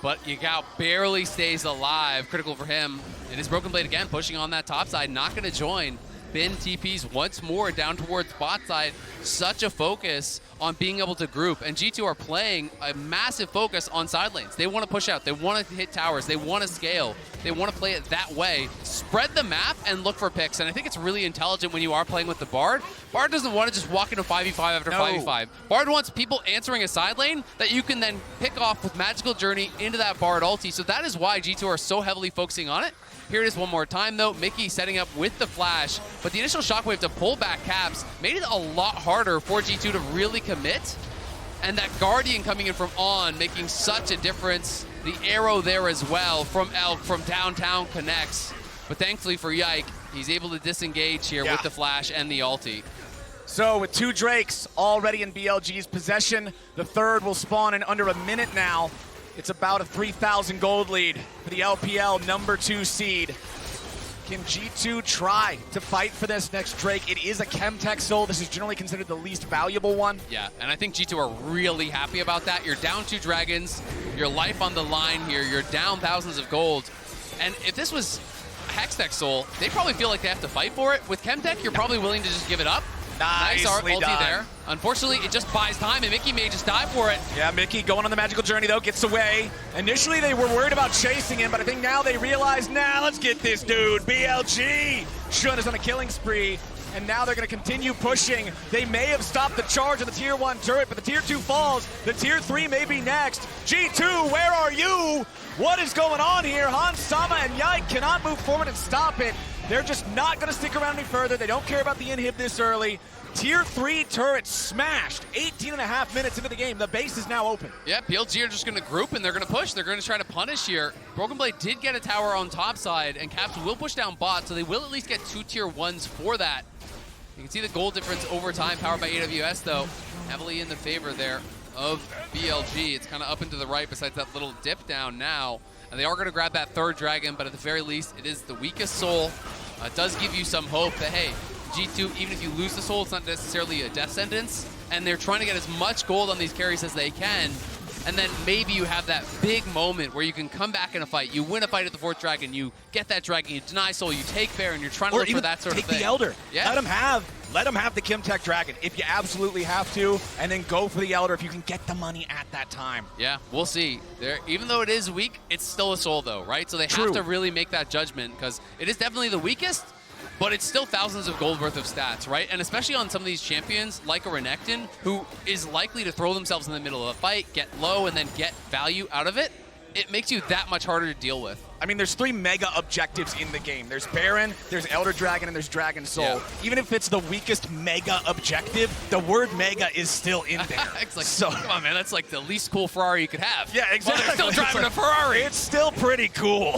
But Yagao barely stays alive. Critical for him. It is Broken Blade again, pushing on that top side. Not going to join. Bin TPs once more down towards bot side. Such a focus on being able to group. And G2 are playing a massive focus on side lanes. They want to push out. They want to hit towers. They want to scale. They want to play it that way. Spread the map and look for picks. And I think it's really intelligent when you are playing with the Bard. Bard doesn't want to just walk into 5v5 after 5v5. Bard wants people answering a side lane that you can then pick off with Magical Journey into that Bard ulti. So that is why G2 are so heavily focusing on it. Here it is one more time, though. Mickey setting up with the flash, but the initial shockwave to pull back Caps made it a lot harder for G2 to really commit. And that Guardian coming in from On, making such a difference. The arrow there as well from Elk, from downtown connects. But thankfully for Yike, he's able to disengage here with the flash and the ulti. So with 2 Drakes already in BLG's possession, the third will spawn in under a minute now. It's about a 3,000 gold lead for the LPL number 2 seed. Can G2 try to fight for this next Drake? It is a Chemtech soul. This is generally considered the least valuable one. Yeah, and I think G2 are really happy about that. You're down 2 dragons, your life on the line here, you're down thousands of gold. And if this was a Hextech soul, they probably feel like they have to fight for it. With Chemtech, you're probably willing to just give it up. Nice Nicely ulti done. there. Unfortunately, it just buys time, and Mikyx may just die for it. Yeah, Mikyx going on the magical journey, though, gets away. Initially, they were worried about chasing him, but I think now they realize, let's get this dude. BLG! Shun is on a killing spree, and now they're going to continue pushing. They may have stopped the charge on the Tier 1 turret, but the Tier 2 falls. The Tier 3 may be next. G2, where are you? What is going on here? Hans, Sama, and Yike cannot move forward and stop it. They're just not going to stick around any further. They don't care about the inhib this early. Tier 3 turret smashed. 18.5 minutes into the game. The base is now open. Yeah, BLG are just going to group and they're going to push. They're going to try to punish here. Broken Blade did get a tower on top side, and Caps will push down bot, so they will at least get 2 Tier 1s for that. You can see the goal difference over time, powered by AWS, though, heavily in the favor there of BLG. It's kind of up and to the right besides that little dip down now. And they are going to grab that 3rd dragon, but at the very least, it is the weakest soul. It does give you some hope that, hey, G2, even if you lose the soul, it's not necessarily a death sentence. And they're trying to get as much gold on these carries as they can. And then maybe you have that big moment where you can come back in a fight. You win a fight at the 4th dragon, you get that dragon, you deny soul, you take Baron, you're trying to look for that sort of thing. Take the Elder. Yeah. Let him have the Kimtech dragon if you absolutely have to, and then go for the Elder if you can get the money at that time. Yeah, we'll see. Even though it is weak, it's still a soul though, right? So they have to really make that judgment because it is definitely the weakest, but it's still thousands of gold worth of stats, right? And especially on some of these champions, like a Renekton, who is likely to throw themselves in the middle of a fight, get low, and then get value out of it, it makes you that much harder to deal with. I mean, there's 3 mega objectives in the game. There's Baron, there's Elder Dragon, and there's Dragon Soul. Yeah. Even if it's the weakest mega objective, the word mega is still in there. It's like, come on, man, that's like the least cool Ferrari you could have. Yeah, exactly. Well, they're still driving a Ferrari. It's still pretty cool.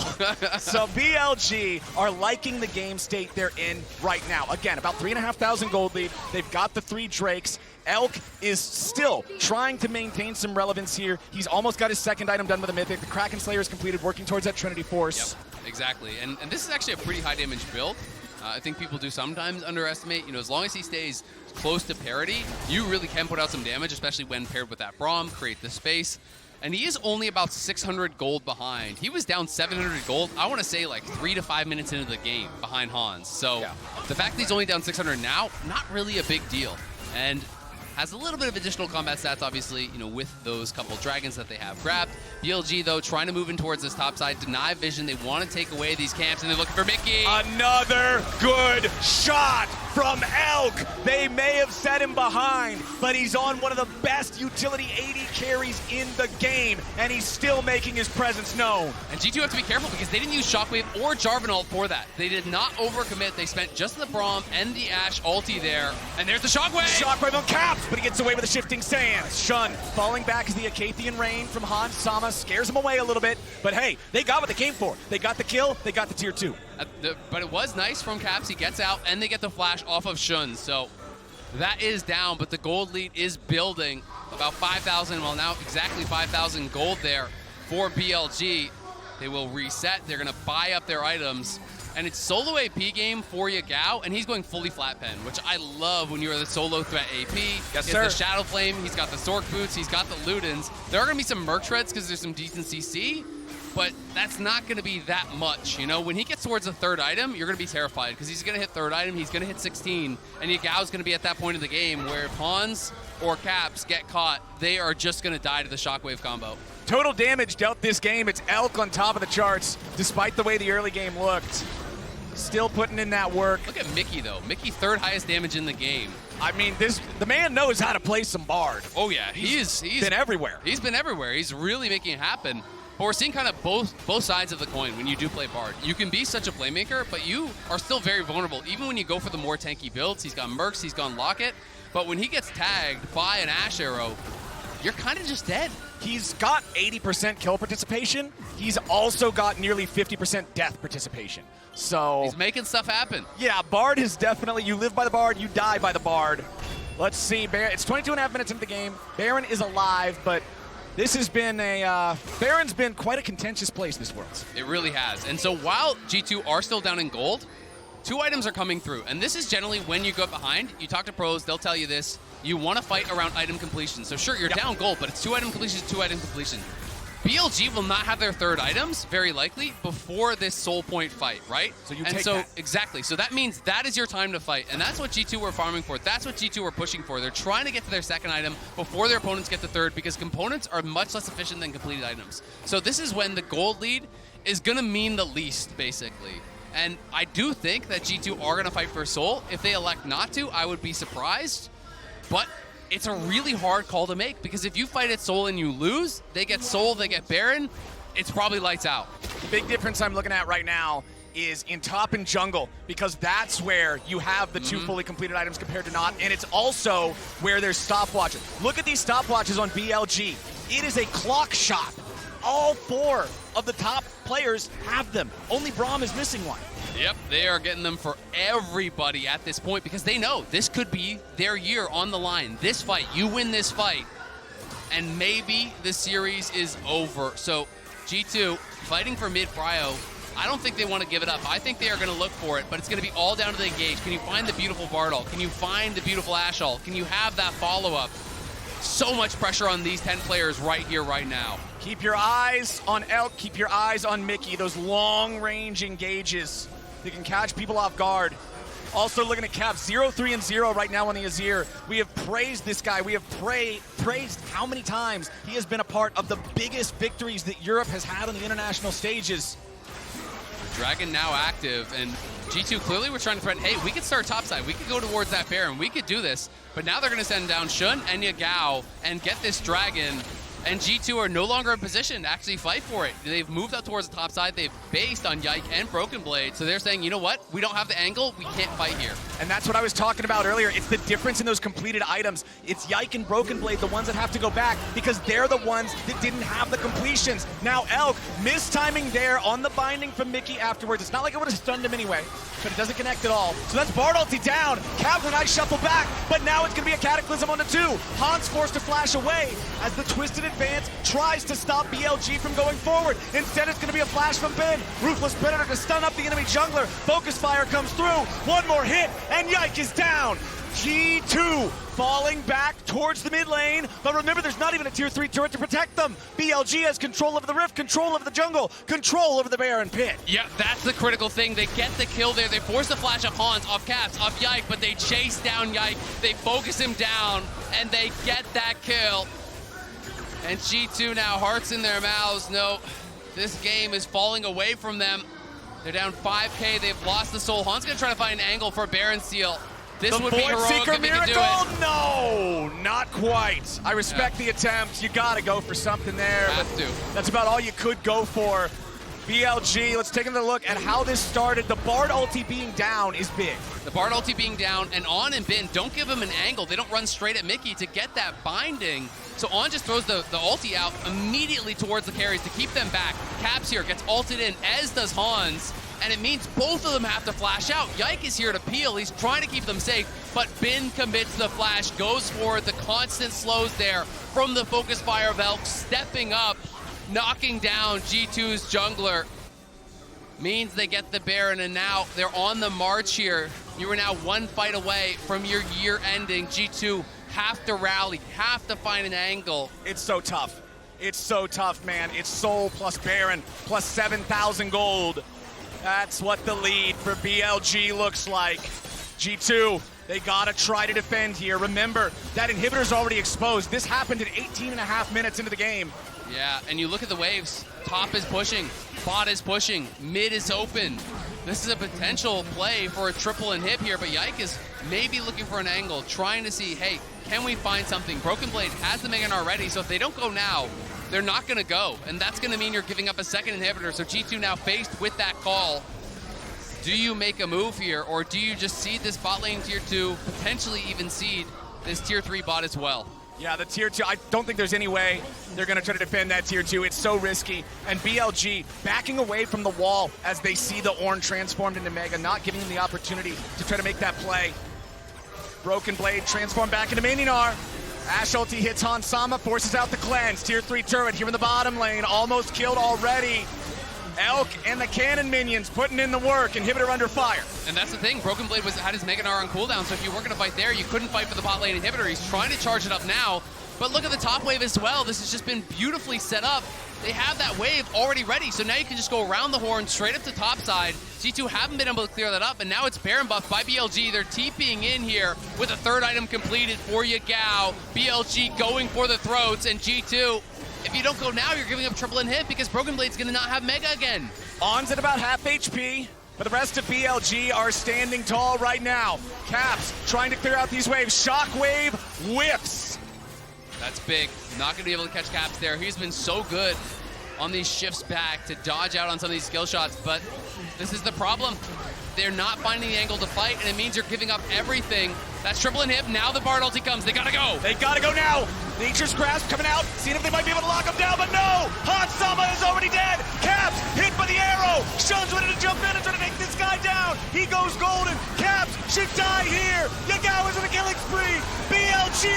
So BLG are liking the game state they're in right now. Again, about 3,500 gold lead. They've got the 3 Drakes. Elk is still trying to maintain some relevance here. He's almost got his 2nd item done with a Mythic. The Kraken Slayer is completed, working towards that Trinity Force. Yep, exactly. And this is actually a pretty high damage build. I think people do sometimes underestimate, as long as he stays close to parity, you really can put out some damage, especially when paired with that Braum, create the space. And he is only about 600 gold behind. He was down 700 gold, I want to say like 3 to 5 minutes into the game behind Hans. So the fact that he's only down 600 now, not really a big deal. And has a little bit of additional combat stats, obviously, with those couple dragons that they have grabbed. BLG, though, trying to move in towards this top side, deny vision. They want to take away these camps, and they're looking for Mikyx. Another good shot from Elk. They may have set him behind, but he's on one of the best utility 80 carries in the game, and he's still making his presence known. And G2 have to be careful because they didn't use Shockwave or Jarvan ult for that. They did not overcommit. They spent just the Braum and the Ashe ulti there, and there's the Shockwave. Shockwave on Caps, but he gets away with the shifting sands. Shun falling back as the Acathian Rain from Hans Sama scares him away a little bit, but hey, they got what they came for. They got the kill, they got the tier 2. But it was nice from Caps. He gets out, and they get the flash off of Shun. So that is down, but the gold lead is building. About 5,000, well, now exactly 5,000 gold there for BLG. They will reset. They're going to buy up their items. And it's solo AP game for Yagao, and he's going fully flat pen, which I love when you're the solo threat AP. Yes, he sir. has the Shadow Flame, he's got the Sork Boots, he's got the Ludens. There are going to be some Merc Treads because there's some decent CC, but that's not going to be that much. When he gets towards the 3rd item, you're going to be terrified because he's going to hit 3rd item, he's going to hit 16, and Yagao's going to be at that point of the game where if Hans or Caps get caught, they are just going to die to the Shockwave combo. Total damage dealt this game. It's Elk on top of the charts, despite the way the early game looked. Still putting in that work. Look at Mikyx, though. Mikyx 3rd highest damage in the game. I mean, the man knows how to play some Bard. Oh, yeah. He's been everywhere. He's been everywhere. He's really making it happen. But we're seeing kind of both sides of the coin when you do play Bard. You can be such a playmaker, but you are still very vulnerable. Even when you go for the more tanky builds, he's got Mercs, he's got Locket. But when he gets tagged by an Ashe arrow, you're kind of just dead. He's got 80% kill participation. He's also got nearly 50% death participation. So he's making stuff happen. Yeah, Bard is definitely, you live by the Bard, you die by the Bard. Let's see, it's 22.5 minutes into the game. Baron is alive, but this has been Baron's been quite a contentious place this Worlds. It really has. And so while G2 are still down in gold, 2 items are coming through. And this is generally when you go behind. You talk to pros, they'll tell you this. You want to fight around item completion. So sure, you're down gold, but it's 2 item completion, 2 item completion. BLG will not have their third items, very likely, before this soul point fight, right? So you and take so, that. Exactly. So that means that is your time to fight. And that's what G2 were farming for. That's what G2 were pushing for. They're trying to get to their second item before their opponents get the third, because components are much less efficient than completed items. So this is when the gold lead is going to mean the least, basically. And I do think that G2 are going to fight for soul. If they elect not to, I would be surprised. But it's a really hard call to make, because if you fight at soul and you lose, they get soul, they get Baron, it's probably lights out. The big difference I'm looking at right now is in top and jungle, because that's where you have the two fully completed items compared to not, and it's also where there's stopwatches. Look at these stopwatches on BLG. It is a clock shot. All 4 of the top players have them. Only Braum is missing one. Yep, they are getting them for everybody at this point, because they know this could be their year on the line. This fight, you win this fight, and maybe the series is over. So G2 fighting for mid Bryo. I don't think they want to give it up. I think they are going to look for it, but it's going to be all down to the engage. Can you find the beautiful Bardol? Can you find the beautiful Ashe? Can you have that follow-up? So much pressure on these 10 players right here, right now. Keep your eyes on Elk, keep your eyes on Mickey. Those long-range engages, they can catch people off guard. Also looking at Cap, 0-3-0 right now on the Azir. We have praised this guy. We have praised how many times he has been a part of the biggest victories that Europe has had on the international stages. Dragon now active, and G2 clearly were trying to threaten, hey, we could start topside. We could go towards that Baron. We could do this. But now they're going to send down Shun and Yagao and get this Dragon. And G2 are no longer in position to actually fight for it. They've moved up towards the top side. They've based on Yike and Broken Blade. So they're saying, you know what? We don't have the angle. We can't fight here. And that's what I was talking about earlier. It's the difference in those completed items. It's Yike and Broken Blade, the ones that have to go back, because they're the ones that didn't have the completions. Now Elk, mistiming there on the binding from Mickey afterwards. It's not like it would have stunned him anyway, but it doesn't connect at all. So that's Bard ulti down. Cap with a nice shuffle back, but now it's going to be a Cataclysm on the 2. Hans forced to flash away as the Twisted Advance tries to stop BLG from going forward. Instead, it's going to be a flash from Ben. Ruthless Predator to stun up the enemy jungler. Focus Fire comes through. One more hit, and Yike is down. G2 falling back towards the mid lane, but remember, there's not even a tier 3 turret to protect them. BLG has control over the rift, control over the jungle, control over the Baron pit. Yeah, that's the critical thing. They get the kill there. They force the flash off Hans, off Caps, off Yike, but they chase down Yike. They focus him down, and they get that kill. And G2 now, hearts in their mouths. No, this game is falling away from them. They're down 5K. They've lost the soul. Hans gonna try to find an angle for Baron Seal. This would be heroic if he could do it. No, not quite. I respect the attempt. You gotta go for something there. Have to. That's about all you could go for. BLG, let's take another look at how this started. The Bard ulti being down is big. The Bard ulti being down, and On and Bin don't give him an angle. They don't run straight at Mickey to get that binding. So On just throws the ulti out immediately towards the carries to keep them back. Caps here gets ulted in, as does Hans, and it means both of them have to flash out. Yike is here to peel. He's trying to keep them safe, but Bin commits the flash, goes for it. The constant slows there from the focus fire of Elk, stepping up, knocking down G2's jungler. Means they get the Baron, and now they're on the march here. You are now one fight away from your year ending. G2 have to rally, have to find an angle. It's so tough. It's so tough, man. It's Soul plus Baron plus 7,000 gold. That's what the lead for BLG looks like. G2, they gotta try to defend here. Remember, that inhibitor's already exposed. This happened at 18.5 minutes into the game. Yeah, and you look at the waves. Top is pushing, bot is pushing, mid is open. This is a potential play for a triple inhib here, but Yike is maybe looking for an angle, trying to see, hey, can we find something? Broken Blade has the Gnar already, so if they don't go now, they're not gonna go, and that's gonna mean you're giving up a second inhibitor, so G2 now faced with that call. Do you make a move here, or do you just seed this bot lane tier 2, potentially even seed this tier 3 bot as well? Yeah, the tier 2, I don't think there's any way they're going to try to defend that tier 2. It's so risky. And BLG backing away from the wall as they see the Ornn transformed into Mega, not giving them the opportunity to try to make that play. Broken Blade transformed back into Gnar. Ashe ulti hits Hansama, forces out the cleanse. Tier 3 turret here in the bottom lane, almost killed already. Elk and the cannon minions putting in the work. Inhibitor under fire. And that's the thing, Broken Blade had his Gnar on cooldown, so if you weren't going to fight there, you couldn't fight for the bot lane inhibitor. He's trying to charge it up now, but look at the top wave as well. This has just been beautifully set up. they have that wave already ready. So now you can just go around the horn, straight up to top side. G2 haven't been able to clear that up, and now it's Baron buff by BLG. They're TPing in here with a third item completed for Yagao. BLG going for the throats, and G2, if you don't go now, you're giving up triple inhib because Broken Blade's gonna not have Mega again. On's at about half HP, but the rest of BLG are standing tall right now. Caps trying to clear out these waves. Shockwave whiffs. That's big. Not going to be able to catch Caps there. He's been so good on these shifts back to dodge out on some of these skill shots, but this is the problem. They're not finding the angle to fight, and it means you're giving up everything. That's triple inhib. Now the Bard ulti comes. They gotta go. They gotta go now. Nature's Grasp coming out, seeing if they might be able to lock him down, but no! Hansama is already dead. Caps hit by the arrow. Shun's ready to jump in and try to take this guy down. He goes golden. Caps should die here. Yagao is on a killing spree. BLG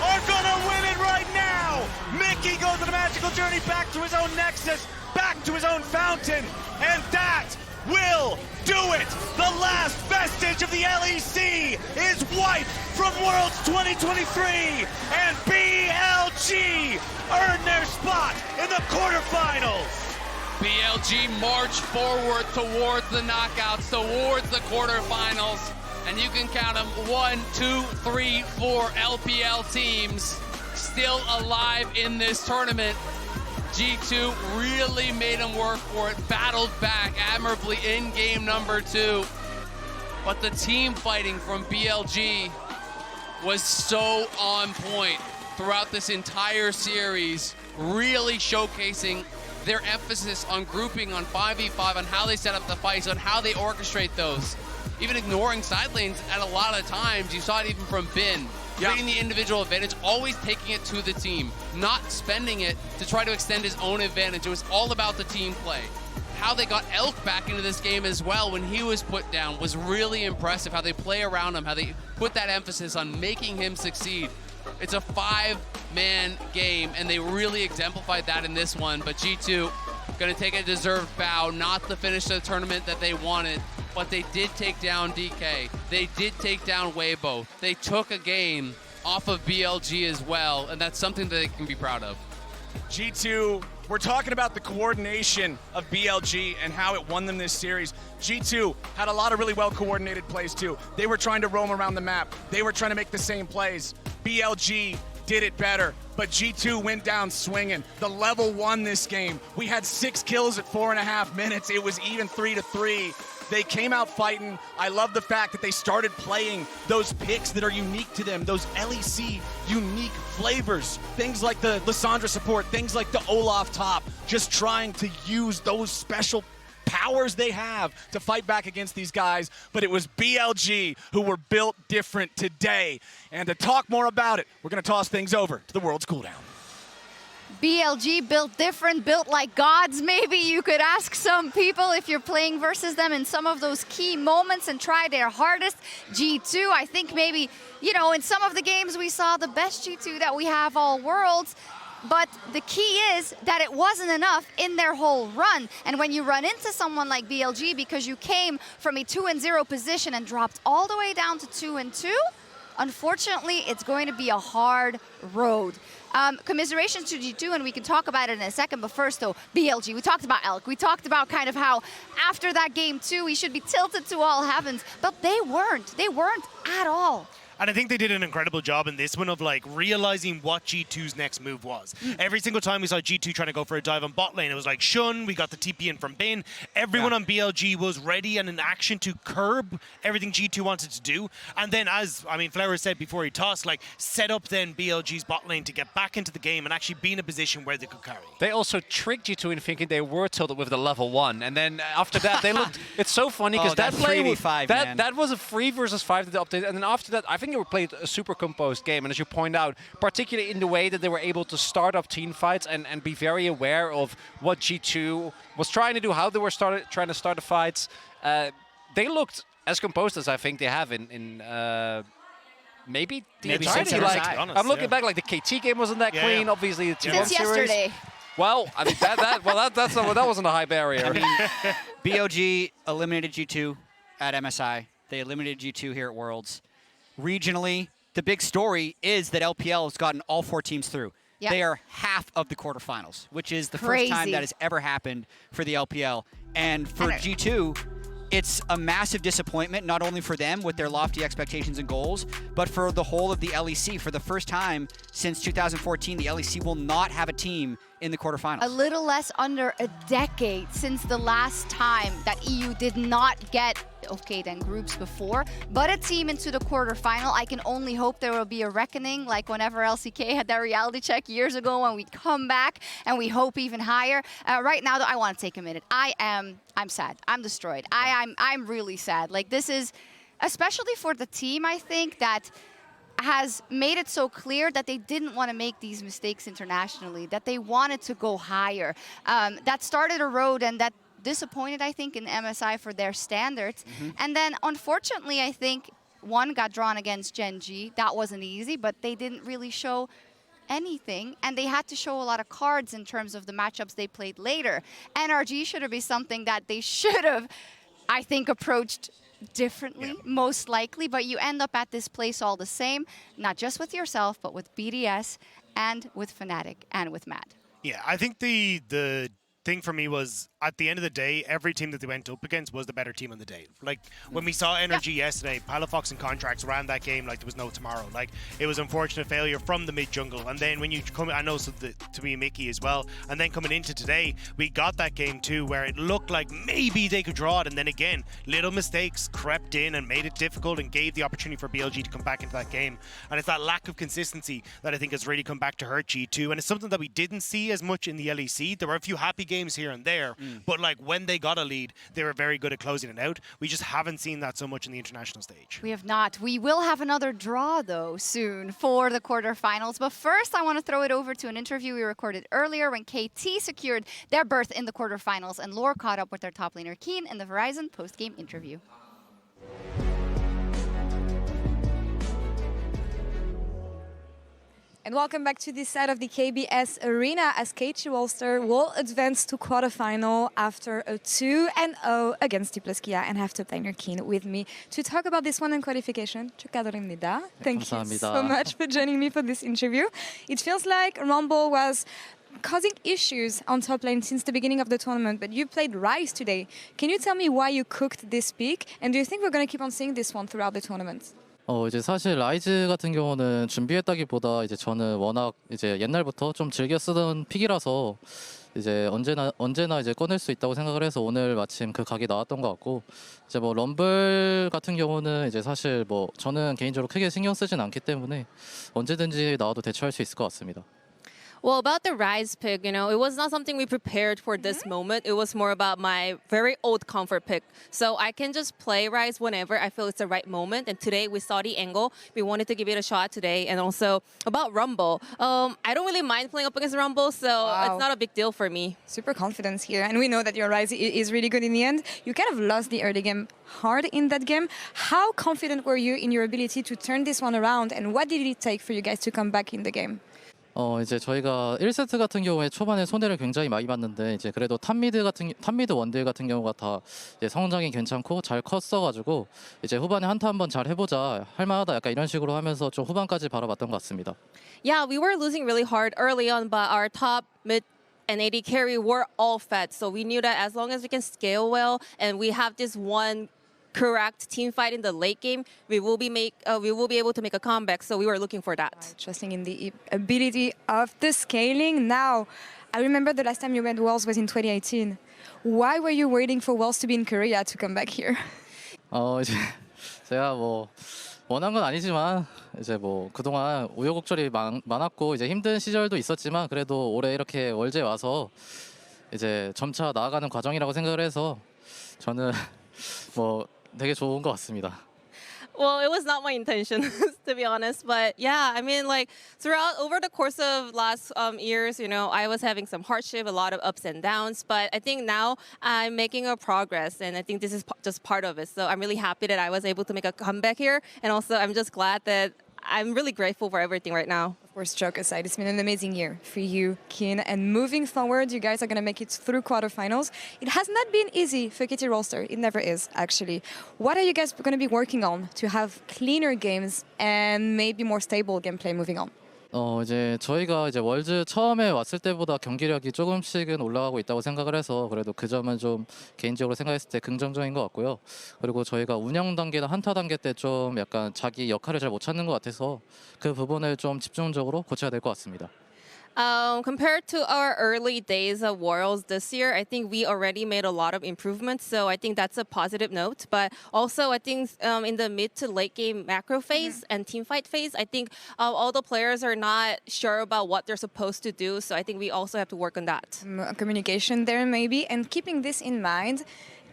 are gonna win it right now. Mikyx goes on a magical journey back to his own Nexus, back to his own fountain, and that will do it! The last vestige of the LEC is wiped from Worlds 2023, and BLG earn their spot in the quarterfinals. BLG march forward towards the knockouts, towards the quarterfinals, and you can count them 1, 2, 3, 4 LPL teams still alive in this tournament. G2 really made them work for it, battled back admirably in game number 2. But the team fighting from BLG was so on point throughout this entire series, really showcasing their emphasis on grouping, on 5v5, on how they set up the fights, on how they orchestrate those. Even ignoring side lanes at a lot of times. You saw it even from Bin. Getting the individual advantage, always taking it to the team, not spending it to try to extend his own advantage. It was all about the team play. How they got Elk back into this game as well when he was put down was really impressive. How they play around him, how they put that emphasis on making him succeed. It's a 5-man game, and they really exemplified that in this one. But G2 gonna take a deserved bow, not the finish of the tournament that they wanted. But they did take down DK. They did take down Weibo. They took a game off of BLG as well, and that's something that they can be proud of. G2, we're talking about the coordination of BLG and how it won them this series. G2 had a lot of really well-coordinated plays too. They were trying to roam around the map. They were trying to make the same plays. BLG did it better, but G2 went down swinging. The level won this game. We had 6 kills at 4.5 minutes. It was even 3-3. They came out fighting. I love the fact that they started playing those picks that are unique to them, those LEC unique flavors. Things like the Lissandra support, things like the Olaf top, just trying to use those special powers they have to fight back against these guys. But it was BLG who were built different today. And to talk more about it, we're going to toss things over to the World's Cooldown. BLG built different, built like gods. Maybe you could ask some people if you're playing versus them in some of those key moments and try their hardest. G2, I think maybe, you know, in some of the games we saw the best G2 that we have all worlds. But the key is that it wasn't enough in their whole run. And when you run into someone like BLG because you came from a 2-0 position and dropped all the way down to 2-2, unfortunately, it's going to be a hard road. Commiserations to G2, and we can talk about it in a second, but first though, BLG, we talked about Elk, we talked about kind of how after that game too, we should be tilted to all heavens, but they weren't at all. And I think they did an incredible job in this one of like realizing what G2's next move was. Every single time we saw G2 trying to go for a dive on bot lane, it was like Shun, we got the TP in from Bin. Everyone on BLG was ready and in action to curb everything G2 wanted to do. And then as, I mean, FLICKR said before he tossed, like set up then BLG's bot lane to get back into the game and actually be in a position where they could carry. They also tricked G2 into thinking they were tilted with the level 1. And then after that, they looked, it's so funny because that play, that was a 3 versus 5 that they updated. And then after that, I think they were played a super composed game, and as you point out, particularly in the way that they were able to start up team fights and be very aware of what G2 was trying to do, how they were trying to start the fights. They looked as composed as I think they have in maybe the entirety. Like, I'm looking back, like the KT game wasn't that clean. Obviously, the T1 Since yesterday. Well, I mean that wasn't a high barrier. I mean, BLG eliminated G2 at MSI. They eliminated G2 here at Worlds. Regionally, the big story is that LPL has gotten all 4 teams through. Yeah. They are half of the quarterfinals, which is the Crazy. first time that has ever happened for the LPL. And for G2, it's a massive disappointment, not only for them with their lofty expectations and goals, but for the whole of the LEC. For the first time since 2014, the LEC will not have a team in the quarterfinals. A little less under a decade since the last time that EU did not get, okay, then groups before, but a team into the quarterfinal. I can only hope there will be a reckoning, like whenever LCK had that reality check years ago, when we come back and we hope even higher. Right now, though, I want to take a minute. I'm sad. I'm destroyed. I'm really sad. Like, this is, especially for the team, I think, that has made it so clear that they didn't want to make these mistakes internationally, that they wanted to go higher. That started a road and that disappointed, I think, in MSI for their standards. And then, unfortunately, I think one got drawn against Gen G. That wasn't easy, but they didn't really show anything, and they had to show a lot of cards in terms of the matchups they played later. NRG should have been something that they should have, I think, approached differently, most likely, but you end up at this place all the same, not just with yourself, but with BDS and with Fnatic and with Mad. Yeah, I think the thing for me was, at the end of the day, every team that they went up against was the better team on the day. Like, when we saw Energy yesterday, Palafox and Contracts ran that game like there was no tomorrow. Like, it was unfortunate failure from the mid-jungle. And then when you come, I know to be Mickey as well, and then coming into today, we got that game too, where it looked like maybe they could draw it, and then again, little mistakes crept in and made it difficult and gave the opportunity for BLG to come back into that game. And it's that lack of consistency that I think has really come back to hurt G2, and it's something that we didn't see as much in the LEC. There were a few happy games here and there, but like when they got a lead, they were very good at closing it out. We just haven't seen that so much in the international stage. We have not. We will have another draw, though, soon for the quarterfinals. But first, I want to throw it over to an interview we recorded earlier when KT secured their berth in the quarterfinals and Lore caught up with their top laner Keen in the Verizon post-game interview. And welcome back to this side of the KBS Arena as KT Rolster will advance to quarterfinal after a 2-0 against T+Kia and have top laner Keen with me to talk about this one in qualification. 축하드립니다. Thank you so much for joining me for this interview. It feels like Rumble was causing issues on top lane since the beginning of the tournament, but you played Rise today. Can you tell me why you cooked this pick, and do you think we're going to keep on seeing this one throughout the tournament? 이제 사실 라이즈 같은 경우는 준비했다기보다 이제 저는 워낙 이제 옛날부터 좀 즐겨 쓰던 픽이라서 이제 언제나 이제 꺼낼 수 있다고 생각을 해서 오늘 마침 그 각이 나왔던 것 같고, 이제 뭐 럼블 같은 경우는 이제 사실 뭐 저는 개인적으로 크게 신경 쓰진 않기 때문에 언제든지 나와도 대처할 수 있을 것 같습니다. Well, about the Rise pick, it was not something we prepared for this moment. It was more about my very old comfort pick. So I can just play Rise whenever I feel it's the right moment. And today we saw the angle. We wanted to give it a shot today. And also about Rumble. I don't really mind playing up against Rumble, so it's not a big deal for me. Super confidence here. And we know that your Rise is really good in the end. You kind of lost the early game hard in that game. How confident were you in your ability to turn this one around? And what did it take for you guys to come back in the game? 이제 저희가 1세트 같은 경우에 초반에 손해를 굉장히 많이 봤는데, 이제 그래도 탑미드 원딜 같은 경우가 다 이제 성장이 괜찮고 잘 컸어가지고 이제 후반에 한타 한번 잘 해보자, 할만하다, 약간 이런 식으로 하면서 좀 후반까지 바라봤던 것 같습니다. Yeah, we were losing really hard early on, but our top, mid, and AD carry were all fed. So we knew that as long as we can scale well and we have this one correct team fight in the late game, we will be able to make a comeback. So we were looking for that. Trusting in the ability of the scaling. Now, I remember the last time you went Worlds was in 2018. Why were you waiting for Worlds to be in Korea to come back here? 이제 제가 뭐 원한 건 아니지만 이제 뭐 그동안 우여곡절이 많았고 이제 힘든 시절도 있었지만 그래도 올해 이렇게 월드에 와서 이제 점차 나아가는 과정이라고 생각을 해서 저는 뭐 되게 좋은 것 같습니다. Well, it was not my intention, to be honest. But yeah, I mean, like over the course of last years, I was having some hardship, a lot of ups and downs. But I think now I'm making a progress, and I think this is just part of it. So I'm really happy that I was able to make a comeback here, and also I'm just glad that I'm really grateful for everything right now. Of course, joke aside, it's been an amazing year for you, Keen. And moving forward, you guys are going to make it through quarterfinals. It has not been easy for KT Rolster. It never is, actually. What are you guys going to be working on to have cleaner games and maybe more stable gameplay moving on? 이제 저희가 이제 월즈 처음에 왔을 때보다 경기력이 조금씩은 올라가고 있다고 생각을 해서 그래도 그 점은 좀 개인적으로 생각했을 때 긍정적인 것 같고요. 그리고 저희가 운영 단계나 한타 단계 때 좀 약간 자기 역할을 잘 못 찾는 것 같아서 그 부분을 좀 집중적으로 고쳐야 될 것 같습니다. Compared to our early days of Worlds this year, I think we already made a lot of improvements. So I think that's a positive note. But also, I think in the mid to late game macro phase and team fight phase, I think all the players are not sure about what they're supposed to do. So I think we also have to work on that. Communication there maybe. And keeping this in mind,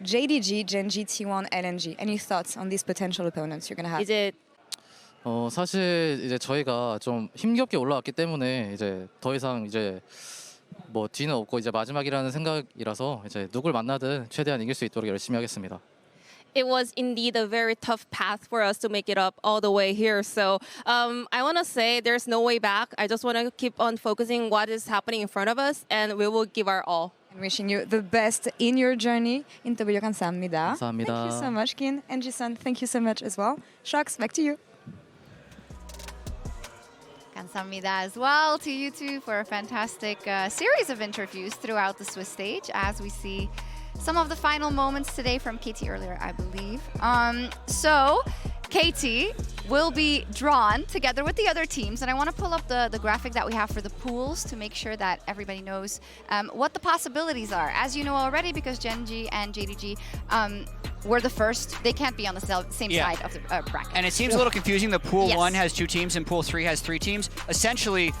JDG, Gen.G, T1, LNG. Any thoughts on these potential opponents you're going to have? Is it 사실 이제 저희가 좀 힘겹게 올라왔기 때문에 이제 더 이상 이제 뭐 뒤는 없고 이제 마지막이라는 생각이라서 이제 누굴 만나든 최대한 이길 수 있도록 열심히 하겠습니다. It was indeed a very tough path for us to make it up all the way here. So I want to say there's no way back. I just want to keep on focusing what is happening in front of us, and we will give our all. And wishing you the best in your journey. 인터뷰 감사합니다. 감사합니다. Thank you so much, Kin. And Ji-sun, thank you so much as well. Shucks, back to you. Kamsahamnida as well to you two for a fantastic series of interviews throughout the Swiss stage as we see some of the final moments today from KT earlier, I believe. So KT will be drawn together with the other teams, and I want to pull up the graphic that we have for the pools to make sure that everybody knows what the possibilities are. As you know already, because Gen.G and JDG were the first, they can't be on the same side of the bracket. And it seems a little confusing. The pool 1 has 2 teams and pool 3 has 3 teams. Essentially,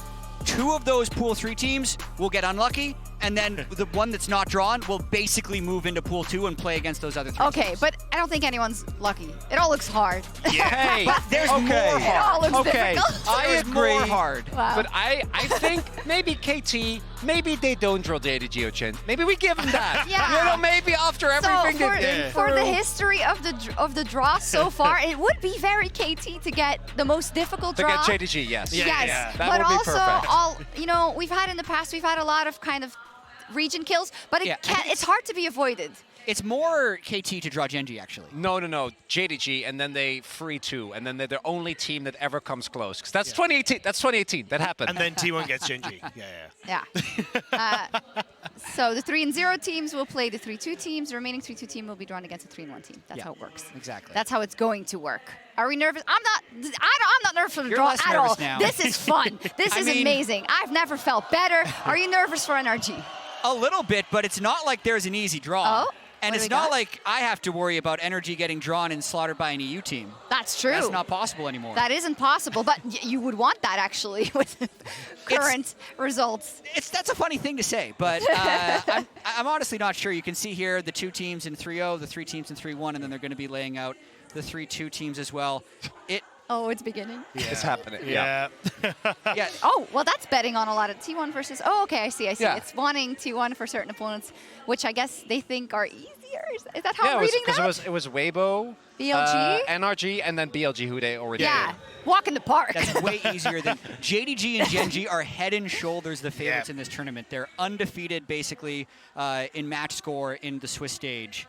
2 of those pool 3 teams will get unlucky, and then the one that's not drawn will basically move into pool 2 and play against those other 3 Okay, teams. but I don't think anyone's lucky. It all looks hard. Hey, but there's more hard. It all looks difficult. I agree. More hard. Wow. But I think maybe KT, maybe they don't draw JDG or Chen. Maybe we give them that. Yeah. You know, maybe after everything So they've been for the through. history of the draw so far, it would be very KT to get the most difficult To draw. get JDG, yes. Yes, That but would be also perfect. you know, we've had in the past, we've had a lot of kind of region kills, but it's hard to be avoided. It's more KT to draw Gen.G, actually. No. JDG, and then they free 2, and then they're the only team that ever comes close. Because that's 2018. That's 2018. That happened. And then T1 gets Gen.G. Yeah. So the 3 and 0 teams will play the 3-2 teams. The remaining 3-2 team will be drawn against the 3-1 team. That's how it works. Exactly. That's how it's going to work. Are we nervous? I'm not nervous for the You're draw less at nervous all. now. This is fun. This is amazing. I've never felt better. Are you nervous for NRG? A little bit, but it's not like there's an easy draw. Oh? And it's not like I have to worry about Energy getting drawn and slaughtered by an EU team. That's true. That's not possible anymore. That isn't possible, but you would want that actually with current results. That's a funny thing to say, but I'm honestly not sure. You can see here the 2 teams in 3-0, the 3 teams in 3-1, and then they're going to be laying out the 3-2 teams as well. Oh, it's beginning. Yeah. It's happening. Yeah. Yeah. Oh, well, that's betting on a lot of T1 versus. Oh, okay, I see. Yeah. It's wanting T1 for certain opponents, which I guess they think are easier. Is that how I'm it was, reading that? It was Weibo, BLG, NRG, and then BLG, who they already yeah, did. walk in the park. That's way easier than JDG and Gen.G are head and shoulders the favorites in this tournament. They're undefeated, basically, in match score in the Swiss stage.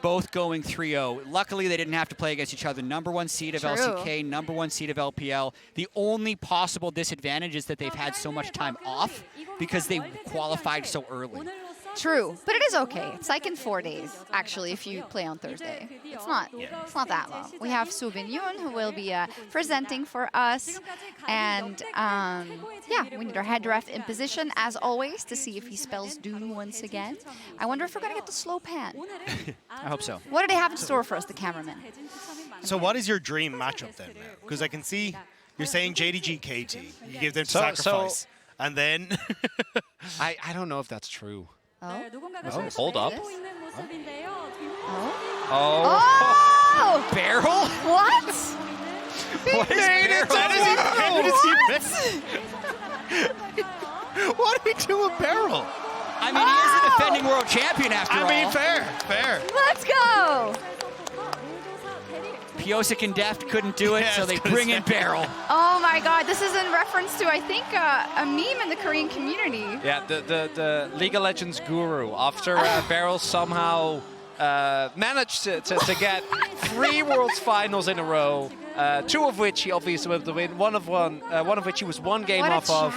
Both going 3-0. Luckily, they didn't have to play against each other. Number 1 seed of LCK, number 1 seed of LPL. The only possible disadvantage is that they've had so much time off because they qualified so early. True, but it is okay. It's like in 4 days, actually, if you play on Thursday. It's not that long. We have Subin Yoon, who will be presenting for us. And yeah, we need our head ref in position, as always, to see if he spells doom once again. I wonder if we're going to get the slow pan. I hope so. What do they have in store for us, the cameraman? So what is your dream matchup then, now? Because I can see you're saying JDG KT. You give them sacrifice. And then... I don't know if that's true. Oh, hold up. Oh! Barrel? What? What is Barrel? How does he miss? What do we do with Barrel? I mean, he is the defending world champion after all. I mean, fair. Let's go! Piosik and Deft couldn't do it, so they bring in Barrel. Oh my god, this is in reference to, I think, a meme in the Korean community. Yeah, the League of Legends guru. After Barrel somehow managed to get 3 Worlds Finals in a row, 2 of which he obviously was able to win, one of which he was 1 game off of.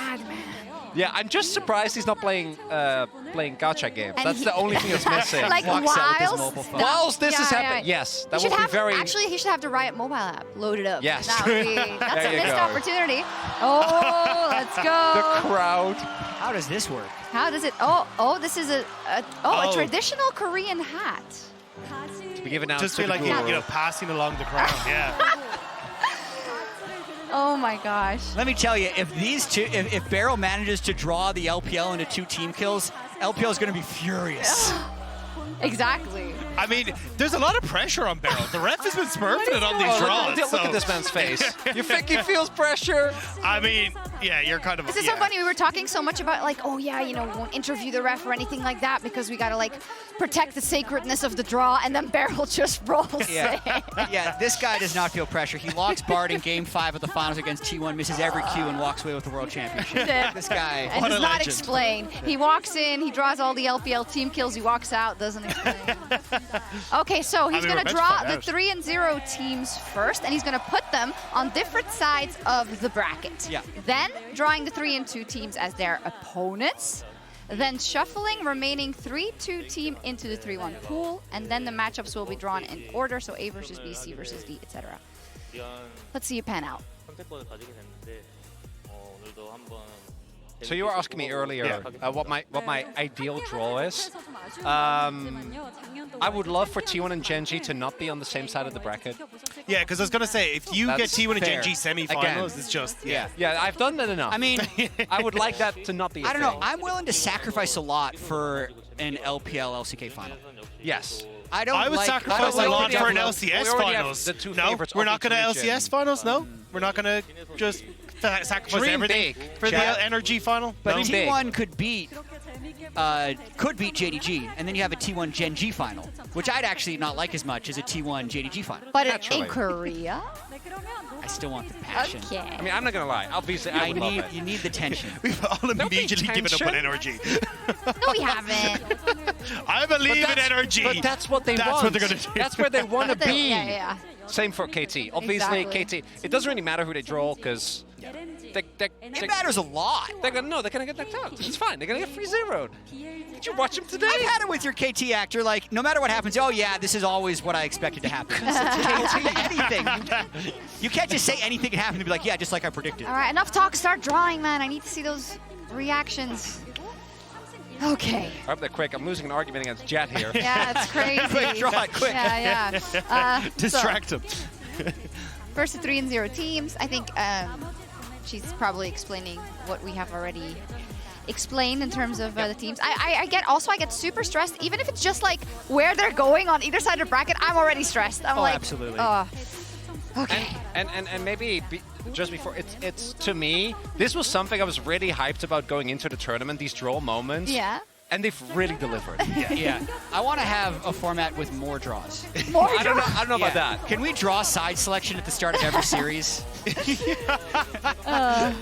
Yeah, I'm just surprised he's not playing gacha games. And That's the only thing that's missing. Like whilst this is happening, yes, that would be very. Actually, he should have the Riot mobile app loaded up. Yes. That's a missed go. opportunity. Oh, let's go. The crowd. How does this work? How does it? This is a traditional Korean hat. To be given out Just to feel the like guru. you're passing along the crowd. Yeah. Oh my gosh. Let me tell you, if these two, if Beryl manages to draw the LPL into 2 team kills, LPL is going to be furious. Exactly. I mean, there's a lot of pressure on Beryl. The ref has been smurfing it on these draws. Look at this man's face. You think he feels pressure? I mean, yeah, you're kind of. This is so funny. We were talking so much about like, oh yeah, you know, we won't interview the ref or anything like that because we gotta like protect the sacredness of the draw, and then Beryl just rolls Yeah. it. Yeah, this guy does not feel pressure. He locks Bard in Game 5 of the finals against T1, misses every Q, and walks away with the World Championship. This guy. And does not explain. He walks in, he draws all the LPL team kills, he walks out, doesn't explain. Okay, so he's going to draw the 3 and 0 teams first, and he's going to put them on different sides of the bracket. Yeah. Then drawing the 3 and 2 teams as their opponents. Then shuffling remaining 3-2 team into the 3-1 pool, and then the matchups will be drawn in order, so A versus B, C versus D, etc. Let's see it pan out. So you were asking me earlier what my ideal draw is. I would love for T1 and Gen.G to not be on the same side of the bracket. Yeah, because I was gonna say, if you That's get T1 and fair. Gen.G semifinals, it's just Yeah, I've done that enough. I mean, I would like that to not be a I don't know. thing. I'm willing to sacrifice a lot for an LPL LCK final. Yes. I would sacrifice a lot for an LCS finals. No, we're not gonna LCS finals. No, we're not gonna just sacrifice Dream everything big, for chat. the energy final. But No? T1 could beat JDG, and then you have a T1 Gen.G final, which I'd actually not like as much as a T1 JDG final. But in Korea? I still want the passion. Okay. I mean, I'm not gonna lie. Obviously, I would love it. You need the tension. We've all immediately given up on tension. NRG. No, we haven't. I believe in NRG. But that's what they That's want. what they're gonna do. That's where they want to be. Yeah. Same for KT. Obviously, Exactly. KT. It doesn't really matter who they draw because It matters a lot. they're gonna get knocked out. It's fine. They're gonna get 3-0'd. Did you watch them today? I've had it with your KT actor. Like, no matter what happens, oh yeah, this is always what I expected to happen. Anything. You can't just say anything can happen and be like, yeah, just like I predicted. All right, enough talk. Start drawing, man. I need to see those reactions. Okay. Up there quick. I'm losing an argument against Jet here. Yeah, it's crazy. Quick, draw it, quick. Yeah. Distract him. First 3 and 0 teams. I think she's probably explaining what we have already explained in terms of the teams. I get super stressed, even if it's just like where they're going on either side of the bracket. I'm already stressed. I'm like, absolutely. Okay. And maybe just before, it's to me, this was something I was really hyped about going into the tournament, these draw moments. Yeah. And they've really delivered. Yeah. I want to have a format with more draws. More I don't know about that. Can we draw side selection at the start of every series? I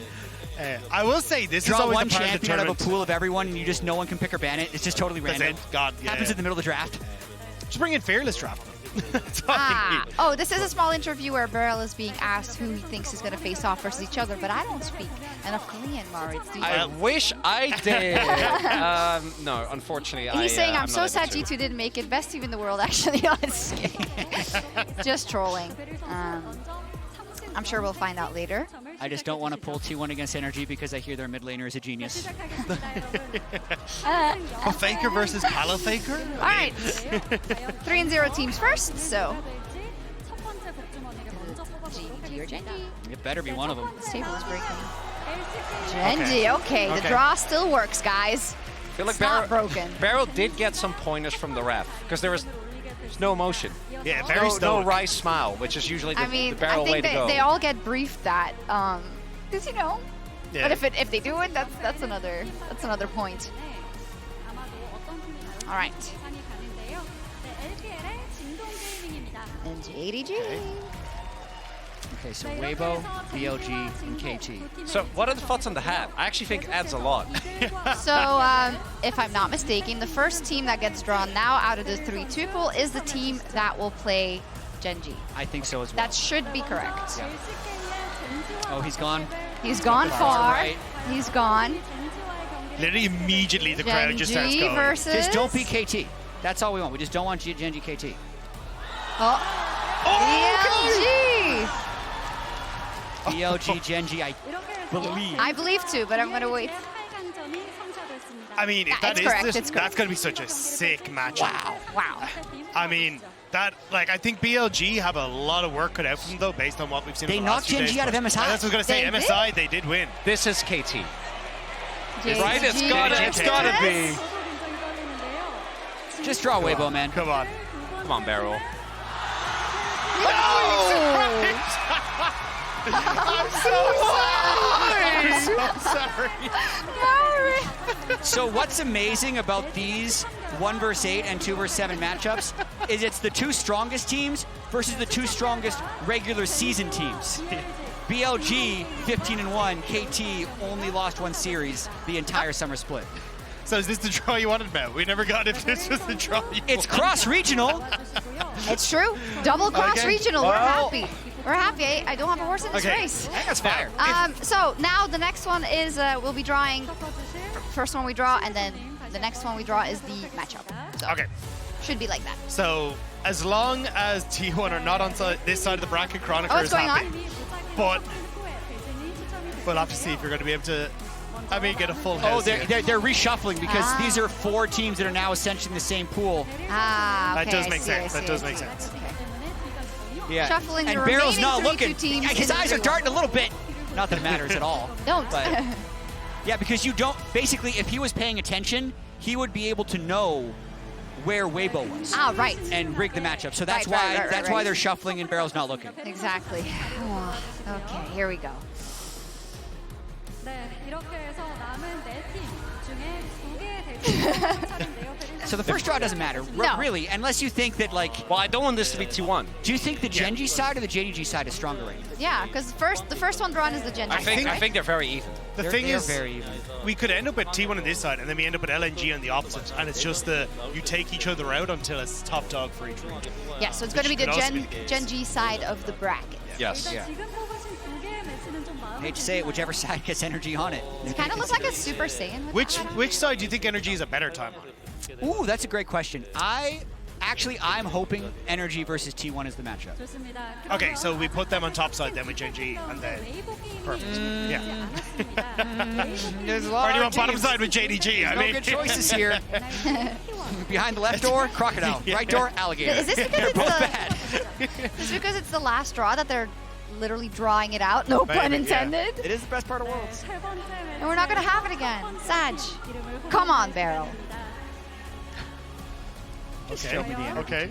will say this is Draw always one the part of the champion out of a tournament. pool of everyone, and you just no one can pick or ban it. It's just totally That's random. it. God, yeah. Happens in the middle of the draft. Just bring in Fearless draft. That's all I need. Oh, this is a small interview where Beryl is being asked who he thinks is going to face off versus each other, but I don't speak enough Korean, Maurits. Do you? I wish I did. No, unfortunately, He's saying, I'm I'm so not sad able to. G2 didn't make it. Best team in the world, actually, on his game. Just trolling. I'm sure we'll find out later. I just don't want to pull T1 against NRG because I hear their mid laner is a genius. Faker versus Palo Faker? All right. 3 and 0 teams first, so. G or Gen.G. It better be one of them. This table is breaking. Gen.G, okay. The draw still works, guys. I feel like It's not broken. Beryl did get some pointers from the ref because there's no emotion. Yeah, very no stoic. Rice smile, which is usually the, I mean, the Beryl I way think to go. they all get briefed that, because you know. Yeah. But if they do it, that's another point. All right. And JDG. Okay, so Weibo, BLG, and KT. So what are the thoughts on the hat? I actually think it adds a lot. So, if I'm not mistaken, the first team that gets drawn now out of the 3-2 pool is the team that will play Genji. I think so as well. That should be correct. Yeah. Oh, he's gone. He's gone far. Right. He's gone. Literally immediately the crowd just starts Genji going. versus... Just don't be KT. That's all we want. We just don't want Genji KT. Oh. BLG! BLG Genji, I believe. I believe too, but I'm going to wait. I mean, if that it's is correct, this, it's correct. that's going to be such a sick matchup. Wow. I mean, that, like, I think BLG have a lot of work cut out for them, though, based on what we've seen. They in the last knocked few Genji days, out of but- MSI. That's what I was going to say. They MSI, they did win. This is KT. JG. Right? It's gotta be. Just draw Weibo, man. Come on. Come on, Barrel. I'm so sorry. So what's amazing about these 1 vs 8 and 2 vs 7 matchups is it's the 2 strongest teams versus the 2 strongest regular season teams. BLG 15-1, KT only lost 1 series the entire summer split. So is this the draw you wanted, Matt? We never got if this was the draw you It's wanted. cross-regional. It's true. Double cross Okay. regional. We're Well- happy. We're happy. I don't have a horse in this Okay. race. That's fire. So now the next one is we'll be drawing. First one we draw, and then the next one we draw is the matchup. So Okay. should be like that. So as long as T1 are not on this side of the bracket, Chronicle what's is going happy. on? But we'll have to see if you're going to be able to, get a full Oh, house here. they're reshuffling because Ah. these are 4 teams that are now essentially in the same pool. Ah, okay. That does I make see, sense. I That see, does I make see. sense. Okay. Yeah. Shuffling and the Barrel's remaining not 3-2 looking. teams His into eyes are 3-1. darting a little bit. Not that it matters at all. Don't. But yeah, because you don't. Basically, if he was paying attention, he would be able to know where Weibo was Ah, right. and rig the matchup. So that's Right, right, why right. they're shuffling and Barrel's not looking. Exactly. Oh, okay, here we go. So the first draw doesn't matter, No. really, unless you think that, like, Well, I don't want this to be 2-1. do you think the Genji side or the JDG side is stronger right now? Yeah, because the first one drawn is the Genji. I think right? they're very even. The thing they're is, very even. we could end up with T1 on this side, and then we end up with LNG on the opposite, and it's just you take each other out until it's top dog for each region. Yeah, so it's going to be the Which could also be the case. Gen G side of the bracket. Yes. Yeah. Hate to say it, whichever side gets energy on it. It kind of looks like a Super Saiyan. with that. Which side do you think Energy is a better time on? Ooh, that's a great question. I'm hoping Energy versus T1 is the matchup. Okay, so we put them on top side then with Gen G, and then perfect. Yeah. There's a Or lot do you of want bottom teams. side with JDG? I No mean, good choices here. Behind the left door, crocodile. Right door, alligator. Is this because They're it's both the- bad. Is it because it's the last draw that they're literally drawing it out? No pun Maybe, yeah. intended. It is the best part of Worlds. And we're not going to have it again. Sag. Come on, Barrel. Okay. Okay.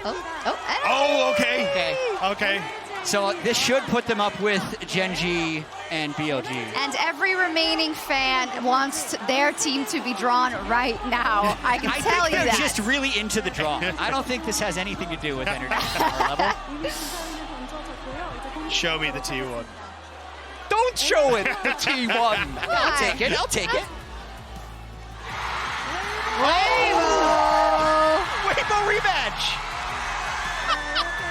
Oh, okay. Okay. Okay. So this should put them up with Genji and BLG. And every remaining fan wants their team to be drawn right now. I can I tell think you they're that. just really into the draw. I don't think this has anything to do with energy power level. Show me the T1. Don't show it, the T1. I'll take it. I'll take it. Weibo rematch.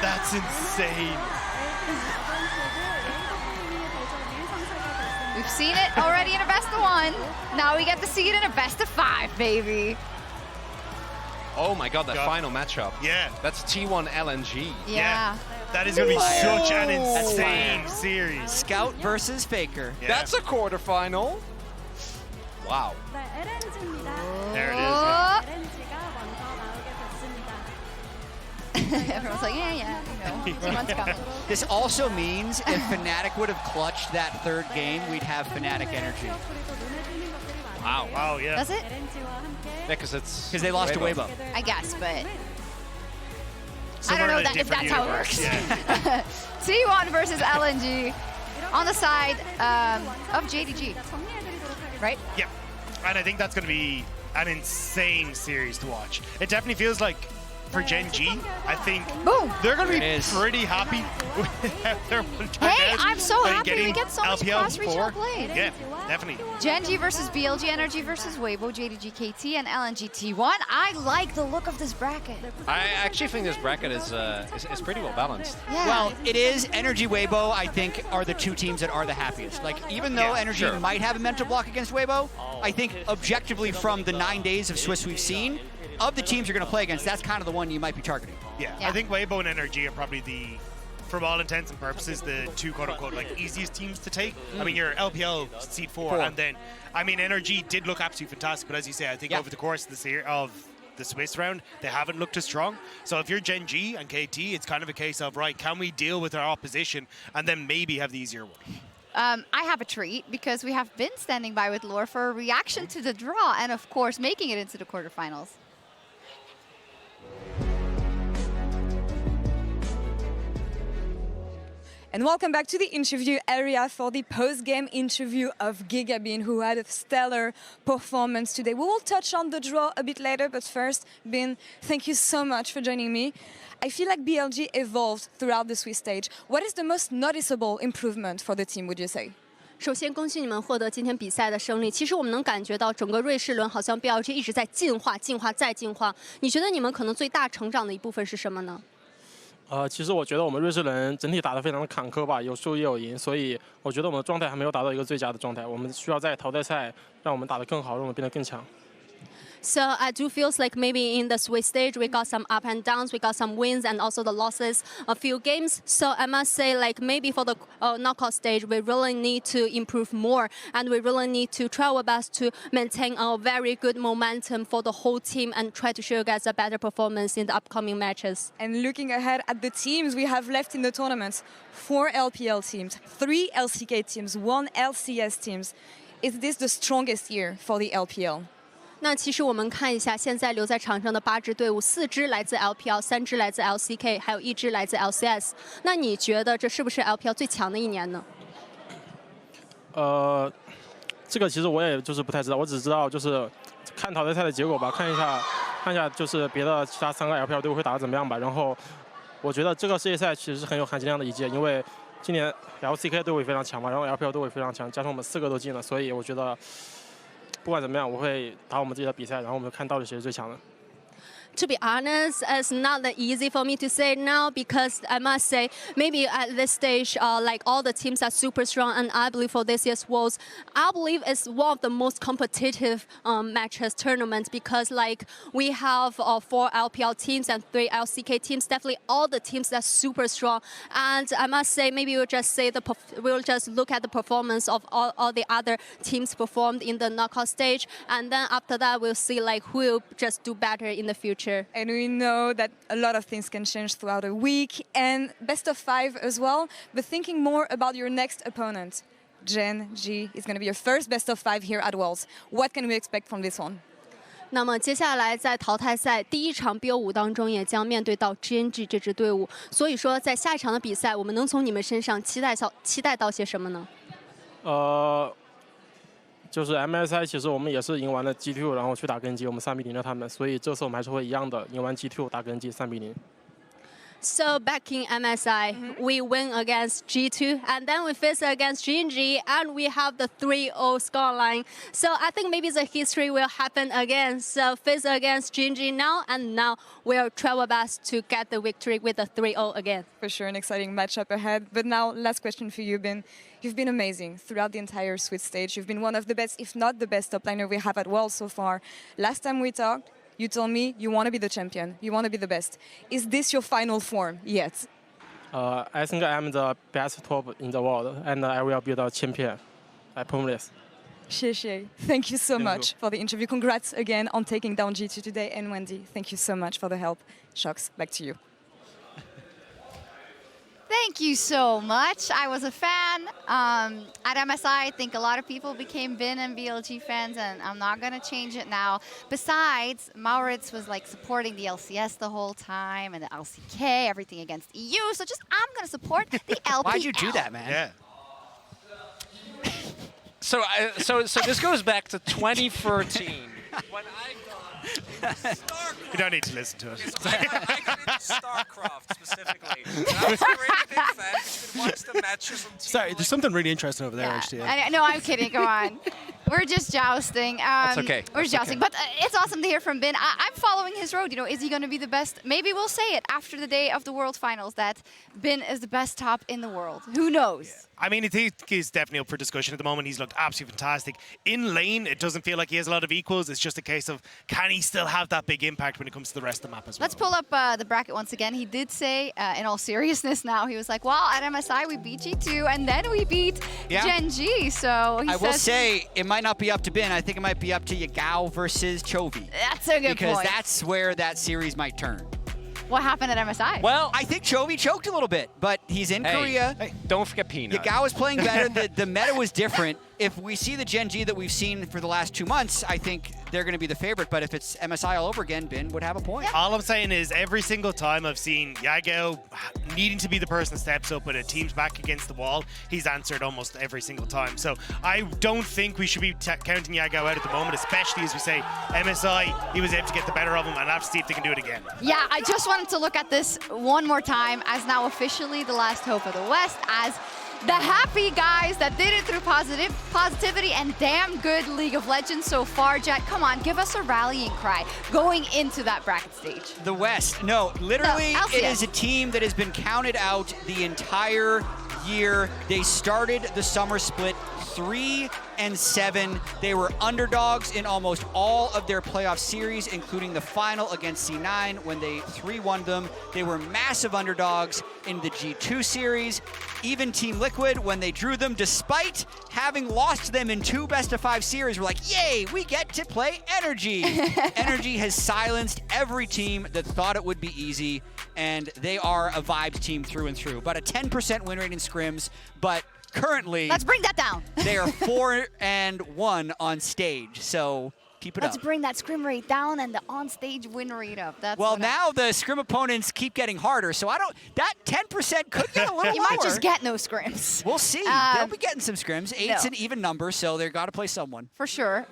That's insane. We've seen it already in a best of 1. Now we get to see it in a best of 5, baby. Oh my god, that final matchup. Yeah. That's T1 LNG. Yeah. That is going to be such an That's insane fire. series. Scout versus FLICKR. Yeah. That's a quarterfinal. Wow. There it is. Oh. Everyone's like, yeah, you know, 2 months coming. This also means if Fnatic would have clutched that 3rd game, we'd have Fnatic energy. Wow. Wow, yeah. Does it? Yeah, because they lost to Weibo. I guess, but So I don't we're know in a that if different that's how it universe. works. Yeah. T1 versus LNG on the side of JDG, right? Yeah. And I think that's going to be an insane series to watch. It definitely feels like for Gen G, I think Boom. they're going to be pretty happy with how their one turned Hey, out I'm so by happy we getting get so much LPL cross-regional 4. play. Yeah, definitely. Gen G versus BLG Energy versus Weibo, JDG KT, and LNG T1. I like the look of this bracket. I actually think this bracket is pretty well balanced. Yeah. Well, it is. Energy Weibo, I think, are the two teams that are the happiest. Like, even though Energy might have a mental block against Weibo, I think objectively from the 9 days of Swiss we've seen, of the teams you're going to play against, that's kind of the one you might be targeting. Yeah, I think Weibo and Energy are probably from all intents and purposes, the two quote-unquote like easiest teams to take. I mean, you're LPL seed 4, and then, I mean, Energy did look absolutely fantastic, but as you say, I think over the course of this year, of the Swiss round, they haven't looked as strong. So if you're Gen G and KT, it's kind of a case of, right, can we deal with our opposition and then maybe have the easier one? I have a treat because we have been standing by with Lore for a reaction to the draw and, of course, making it into the quarterfinals. And welcome back to the interview area for the post-game interview of Gigabin, who had a stellar performance today. We will touch on the draw a bit later, but first, Bin, thank you so much for joining me. I feel like BLG evolved throughout the Swiss stage. What is the most noticeable improvement for the team, would you say? 首先，恭喜你们获得今天比赛的胜利。其实我们能感觉到，整个瑞士轮好像 BLG 一直在进化、进化再进化。你觉得你们可能最大成长的一部分是什么呢？其实我觉得我们瑞士人整体打得非常的坎坷吧，有输也有赢，所以我觉得我们的状态还没有达到一个最佳的状态。我们需要在淘汰赛让我们打得更好，让我们变得更强。 So I do feel like maybe in the Swiss stage we got some up and downs, we got some wins and also the losses, a few games. So I must say like maybe for the knockout stage we really need to improve more and we really need to try our best to maintain our very good momentum for the whole team and try to show you guys a better performance in the upcoming matches. And looking ahead at the teams we have left in the tournament, 4 LPL teams, 3 LCK teams, 1 LCS teams. Is this the strongest year for the LPL? 那其实我们看一下，现在留在场上的8支队伍，4支来自 LPL， 3支来自 LCK， 还有1支来自 LCS。那你觉得这是不是 LPL 最强的一年呢？这个其实我也就是不太知道，我只知道就是看淘汰赛的结果吧，看一下就是别的其他3个 LPL 队伍会打得怎么样吧。然后我觉得这个世界赛其实是很有含金量的一届，因为今年 LCK 队伍也非常强嘛，然后 LPL 队伍也非常强，加上我们4个都进了，所以我觉得。 不管怎么样，我会打我们自己的比赛，然后我们看到底谁是最强的。 To be honest, it's not that easy for me to say now because I must say maybe at this stage, like all the teams are super strong, and I believe for this year's Worlds, I believe it's one of the most competitive matches tournaments because like we have 4 LPL teams and 3 LCK teams. Definitely all the teams are super strong, and I must say maybe we'll just look at the performance of all the other teams performed in the knockout stage, and then after that we'll see like who will just do better in the future. And we know that a lot of things can change throughout a week and best of 5 as well. But thinking more about your next opponent, Gen G is going to be your first best of 5 here at Worlds. What can we expect from this one? 那么接下来在淘汰赛第1场 BO5 当中，也将面对到 GNG 这支队伍。所以说，在下一场的比赛，我们能从你们身上期待到些什么呢？就是 MSI 其实我们也是赢完了 G2， 然后去打根基，我们3比0了他们，所以这次我们还是会一样的赢完 G2 打根基3比0。 So back in MSI, we win against G2, and then we face against GNG, and we have the 3-0 scoreline. So I think maybe the history will happen again. So face against GNG now, and now we'll try our best to get the victory with the 3-0 again. For sure, an exciting matchup ahead. But now, last question for you, Ben. You've been amazing throughout the entire Swiss stage. You've been one of the best, if not the best top liner we have at Worlds so far. Last time we talked, you told me you want to be the champion. You want to be the best. Is this your final form yet? I think I'm the best top in the world, and I will be the champion. I promise. 谢谢. Thank you so much for the interview. Congrats again on taking down G2 today. And Wendy, thank you so much for the help. Shox, back to you. Thank you so much. I was a fan. At MSI, I think a lot of people became Bin and BLG fans, and I'm not going to change it now. Besides, Maurits was like supporting the LCS the whole time and the LCK, everything against EU. So just I'm going to support the LPL. Why'd you do that, man? Yeah. So this goes back to 2013 when I got You don't need to listen to it. I got into StarCraft specifically. I was a really big fan because you could watch the matches on TV. Sorry, there's something really interesting over there, actually. No, I'm kidding. Come on. We're just jousting. That's okay. We're just jousting. But it's awesome to hear from Bin. I'm following his road. You know, is he going to be the best? Maybe we'll say it after the day of the World Finals that Bin is the best top in the world. Who knows? Yeah. I mean, I think he's definitely up for discussion at the moment. He's looked absolutely fantastic. In lane, it doesn't feel like he has a lot of equals. It's just a case of, can he still have that big impact when it comes to the rest of the map as well? Let's pull up the bracket once again. He did say, in all seriousness now, he was like, well, at MSI we beat G2 and then we beat Gen G. So he I will say, it might not be up to Bin. I think it might be up to Yagao versus Chovy. That's a good point. Because that's where that series might turn. What happened at MSI? Well, I think Chovy choked a little bit, but he's in Korea. Hey, don't forget Peanut. Yagao is playing better. The meta was different. If we see the Gen G that we've seen for the last 2 months, I think they're going to be the favorite. But if it's MSI all over again, Bin would have a point. All I'm saying is every single time I've seen Yagao needing to be the person that steps up when a team's back against the wall, he's answered almost every single time. So I don't think we should be counting Yagao out at the moment, especially as we say MSI, he was able to get the better of him, and I'll have to see if they can do it again. Yeah, I just wanted to look at this one more time as now officially the last hope of the West, as the happy guys that did it through positivity and damn good League of Legends so far. Jet, come on, give us a rallying cry going into that bracket stage. The West. No, literally, it is a team that has been counted out the entire year. They started the summer split 3-7. They were underdogs in almost all of their playoff series, including the final against C9 when they 3-1 them. They were massive underdogs in the G2 series. Even Team Liquid, when they drew them, despite having lost them in 2 best-of-5 series, were like, yay, we get to play Energy. Energy has silenced every team that thought it would be easy, and they are a vibes team through and through. About a 10% win rate in scrims, but currently, let's bring that down. They are 4-1 on stage, so keep it up. Let's bring that scrim rate down and the on-stage win rate up. That's well, now the scrim opponents keep getting harder, so that 10% could get a little lower. You might just get no scrims. We'll see. They'll be getting some scrims. 8's an even number, so they've got to play someone. For sure.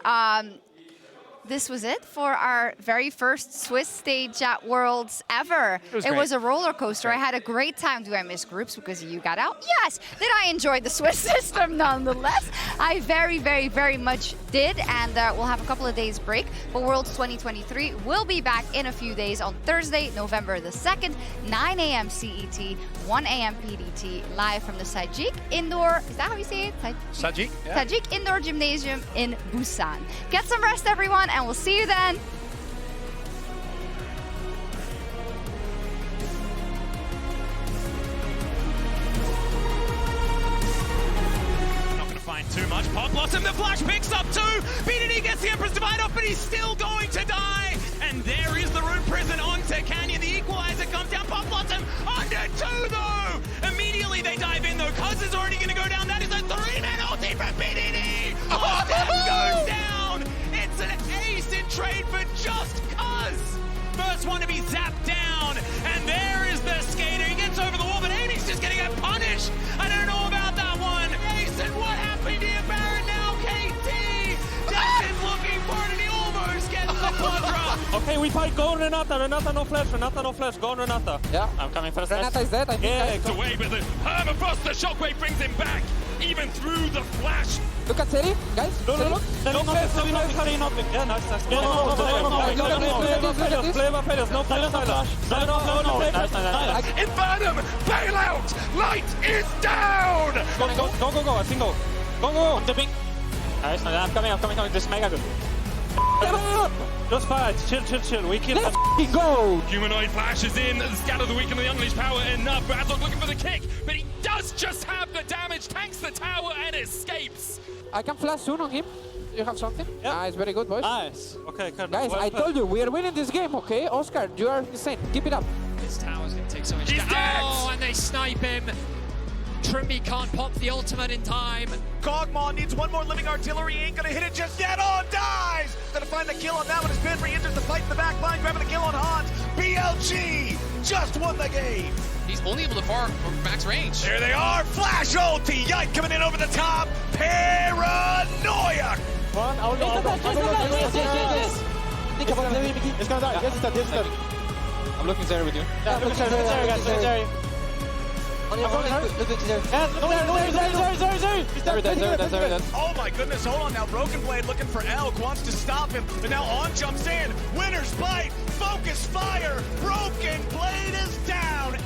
This was it for our very first Swiss stage at Worlds ever. It was a roller coaster. I had a great time. Do I miss groups because you got out? Yes. Did I enjoy the Swiss system nonetheless? I very, very, very much did. And we'll have a couple of days break. But Worlds 2023 will be back in a few days on Thursday, November the 2nd, 9 a.m. CET, 1 a.m. PDT, live from the Sajik Indoor, is that how you say it? Sajik? Yeah. Sajik Indoor Gymnasium in Busan. Get some rest, everyone, and we'll see you then. Not going to find too much. Pot Blossom, the flash picks up 2. BDD gets the Empress Divide off, but he's still going to die. And there is the Rune Prison onto Canyon. The equalizer comes down. Pot Blossom under 2, though. Immediately they dive in, though. Cuz is already going to go down. That is a 3-man ulti for BDD. Oh, that goes down. It's an ace in trade for just Cuz. First one to be zapped down. And there is the skater. He gets over the wall, but Amy's just going to get punished. I don't know about that one. Ace, and what happened here, Baron? Now KT. Destin's looking for it, and he almost gets the quadra. Okay, we fight. Go Renata. Renata no flash. Renata no flash. Go Renata. Yeah. I'm coming first. Renata is dead. I think. Yeah, it's away, but the Permafrost, the shockwave brings him back, even through the flash. Look at Seri, guys. No flash. Yeah, nice. Infernum, bail out! Light is down! Go. I think go. Go. I'm dipping. Nice. I'm coming. This is mega good. Just fight. Chill. We kill. Let's go. Humanoid flashes in. Scatter the weaken of the unleashed power enough. Bradlock looking for the kick, but he does just have the damage. Tanks the tower and escapes. I can flash soon on him. You have something? Yeah. Nice, very good, boys. Nice. Okay, guys, I told you, we are winning this game, okay? Oscar, you are insane. Keep it up. This tower's going to take so much damage. Oh, and they snipe him. Trimby can't pop the ultimate in time. Kog'Maw needs one more living artillery, ain't gonna hit it just yet. Oh, dies! Gonna find the kill on that one as Ben re-enters the fight in the back line, grabbing the kill on Hans. BLG just won the game. He's only able to far from max range. There they are, flash ulti, Yike coming in over the top, paranoia! One, out. think about it, Mikyx. It's gonna die. Yes, it's dead. Yes, it's dead. I'm looking Zeri with you. Yeah, look at Zeri, guys. Look at Zeri. Oh my goodness, hold on now. Broken Blade looking for Elk, wants to stop him, but now On jumps in. Winner's bite, focus fire. Broken Blade is down.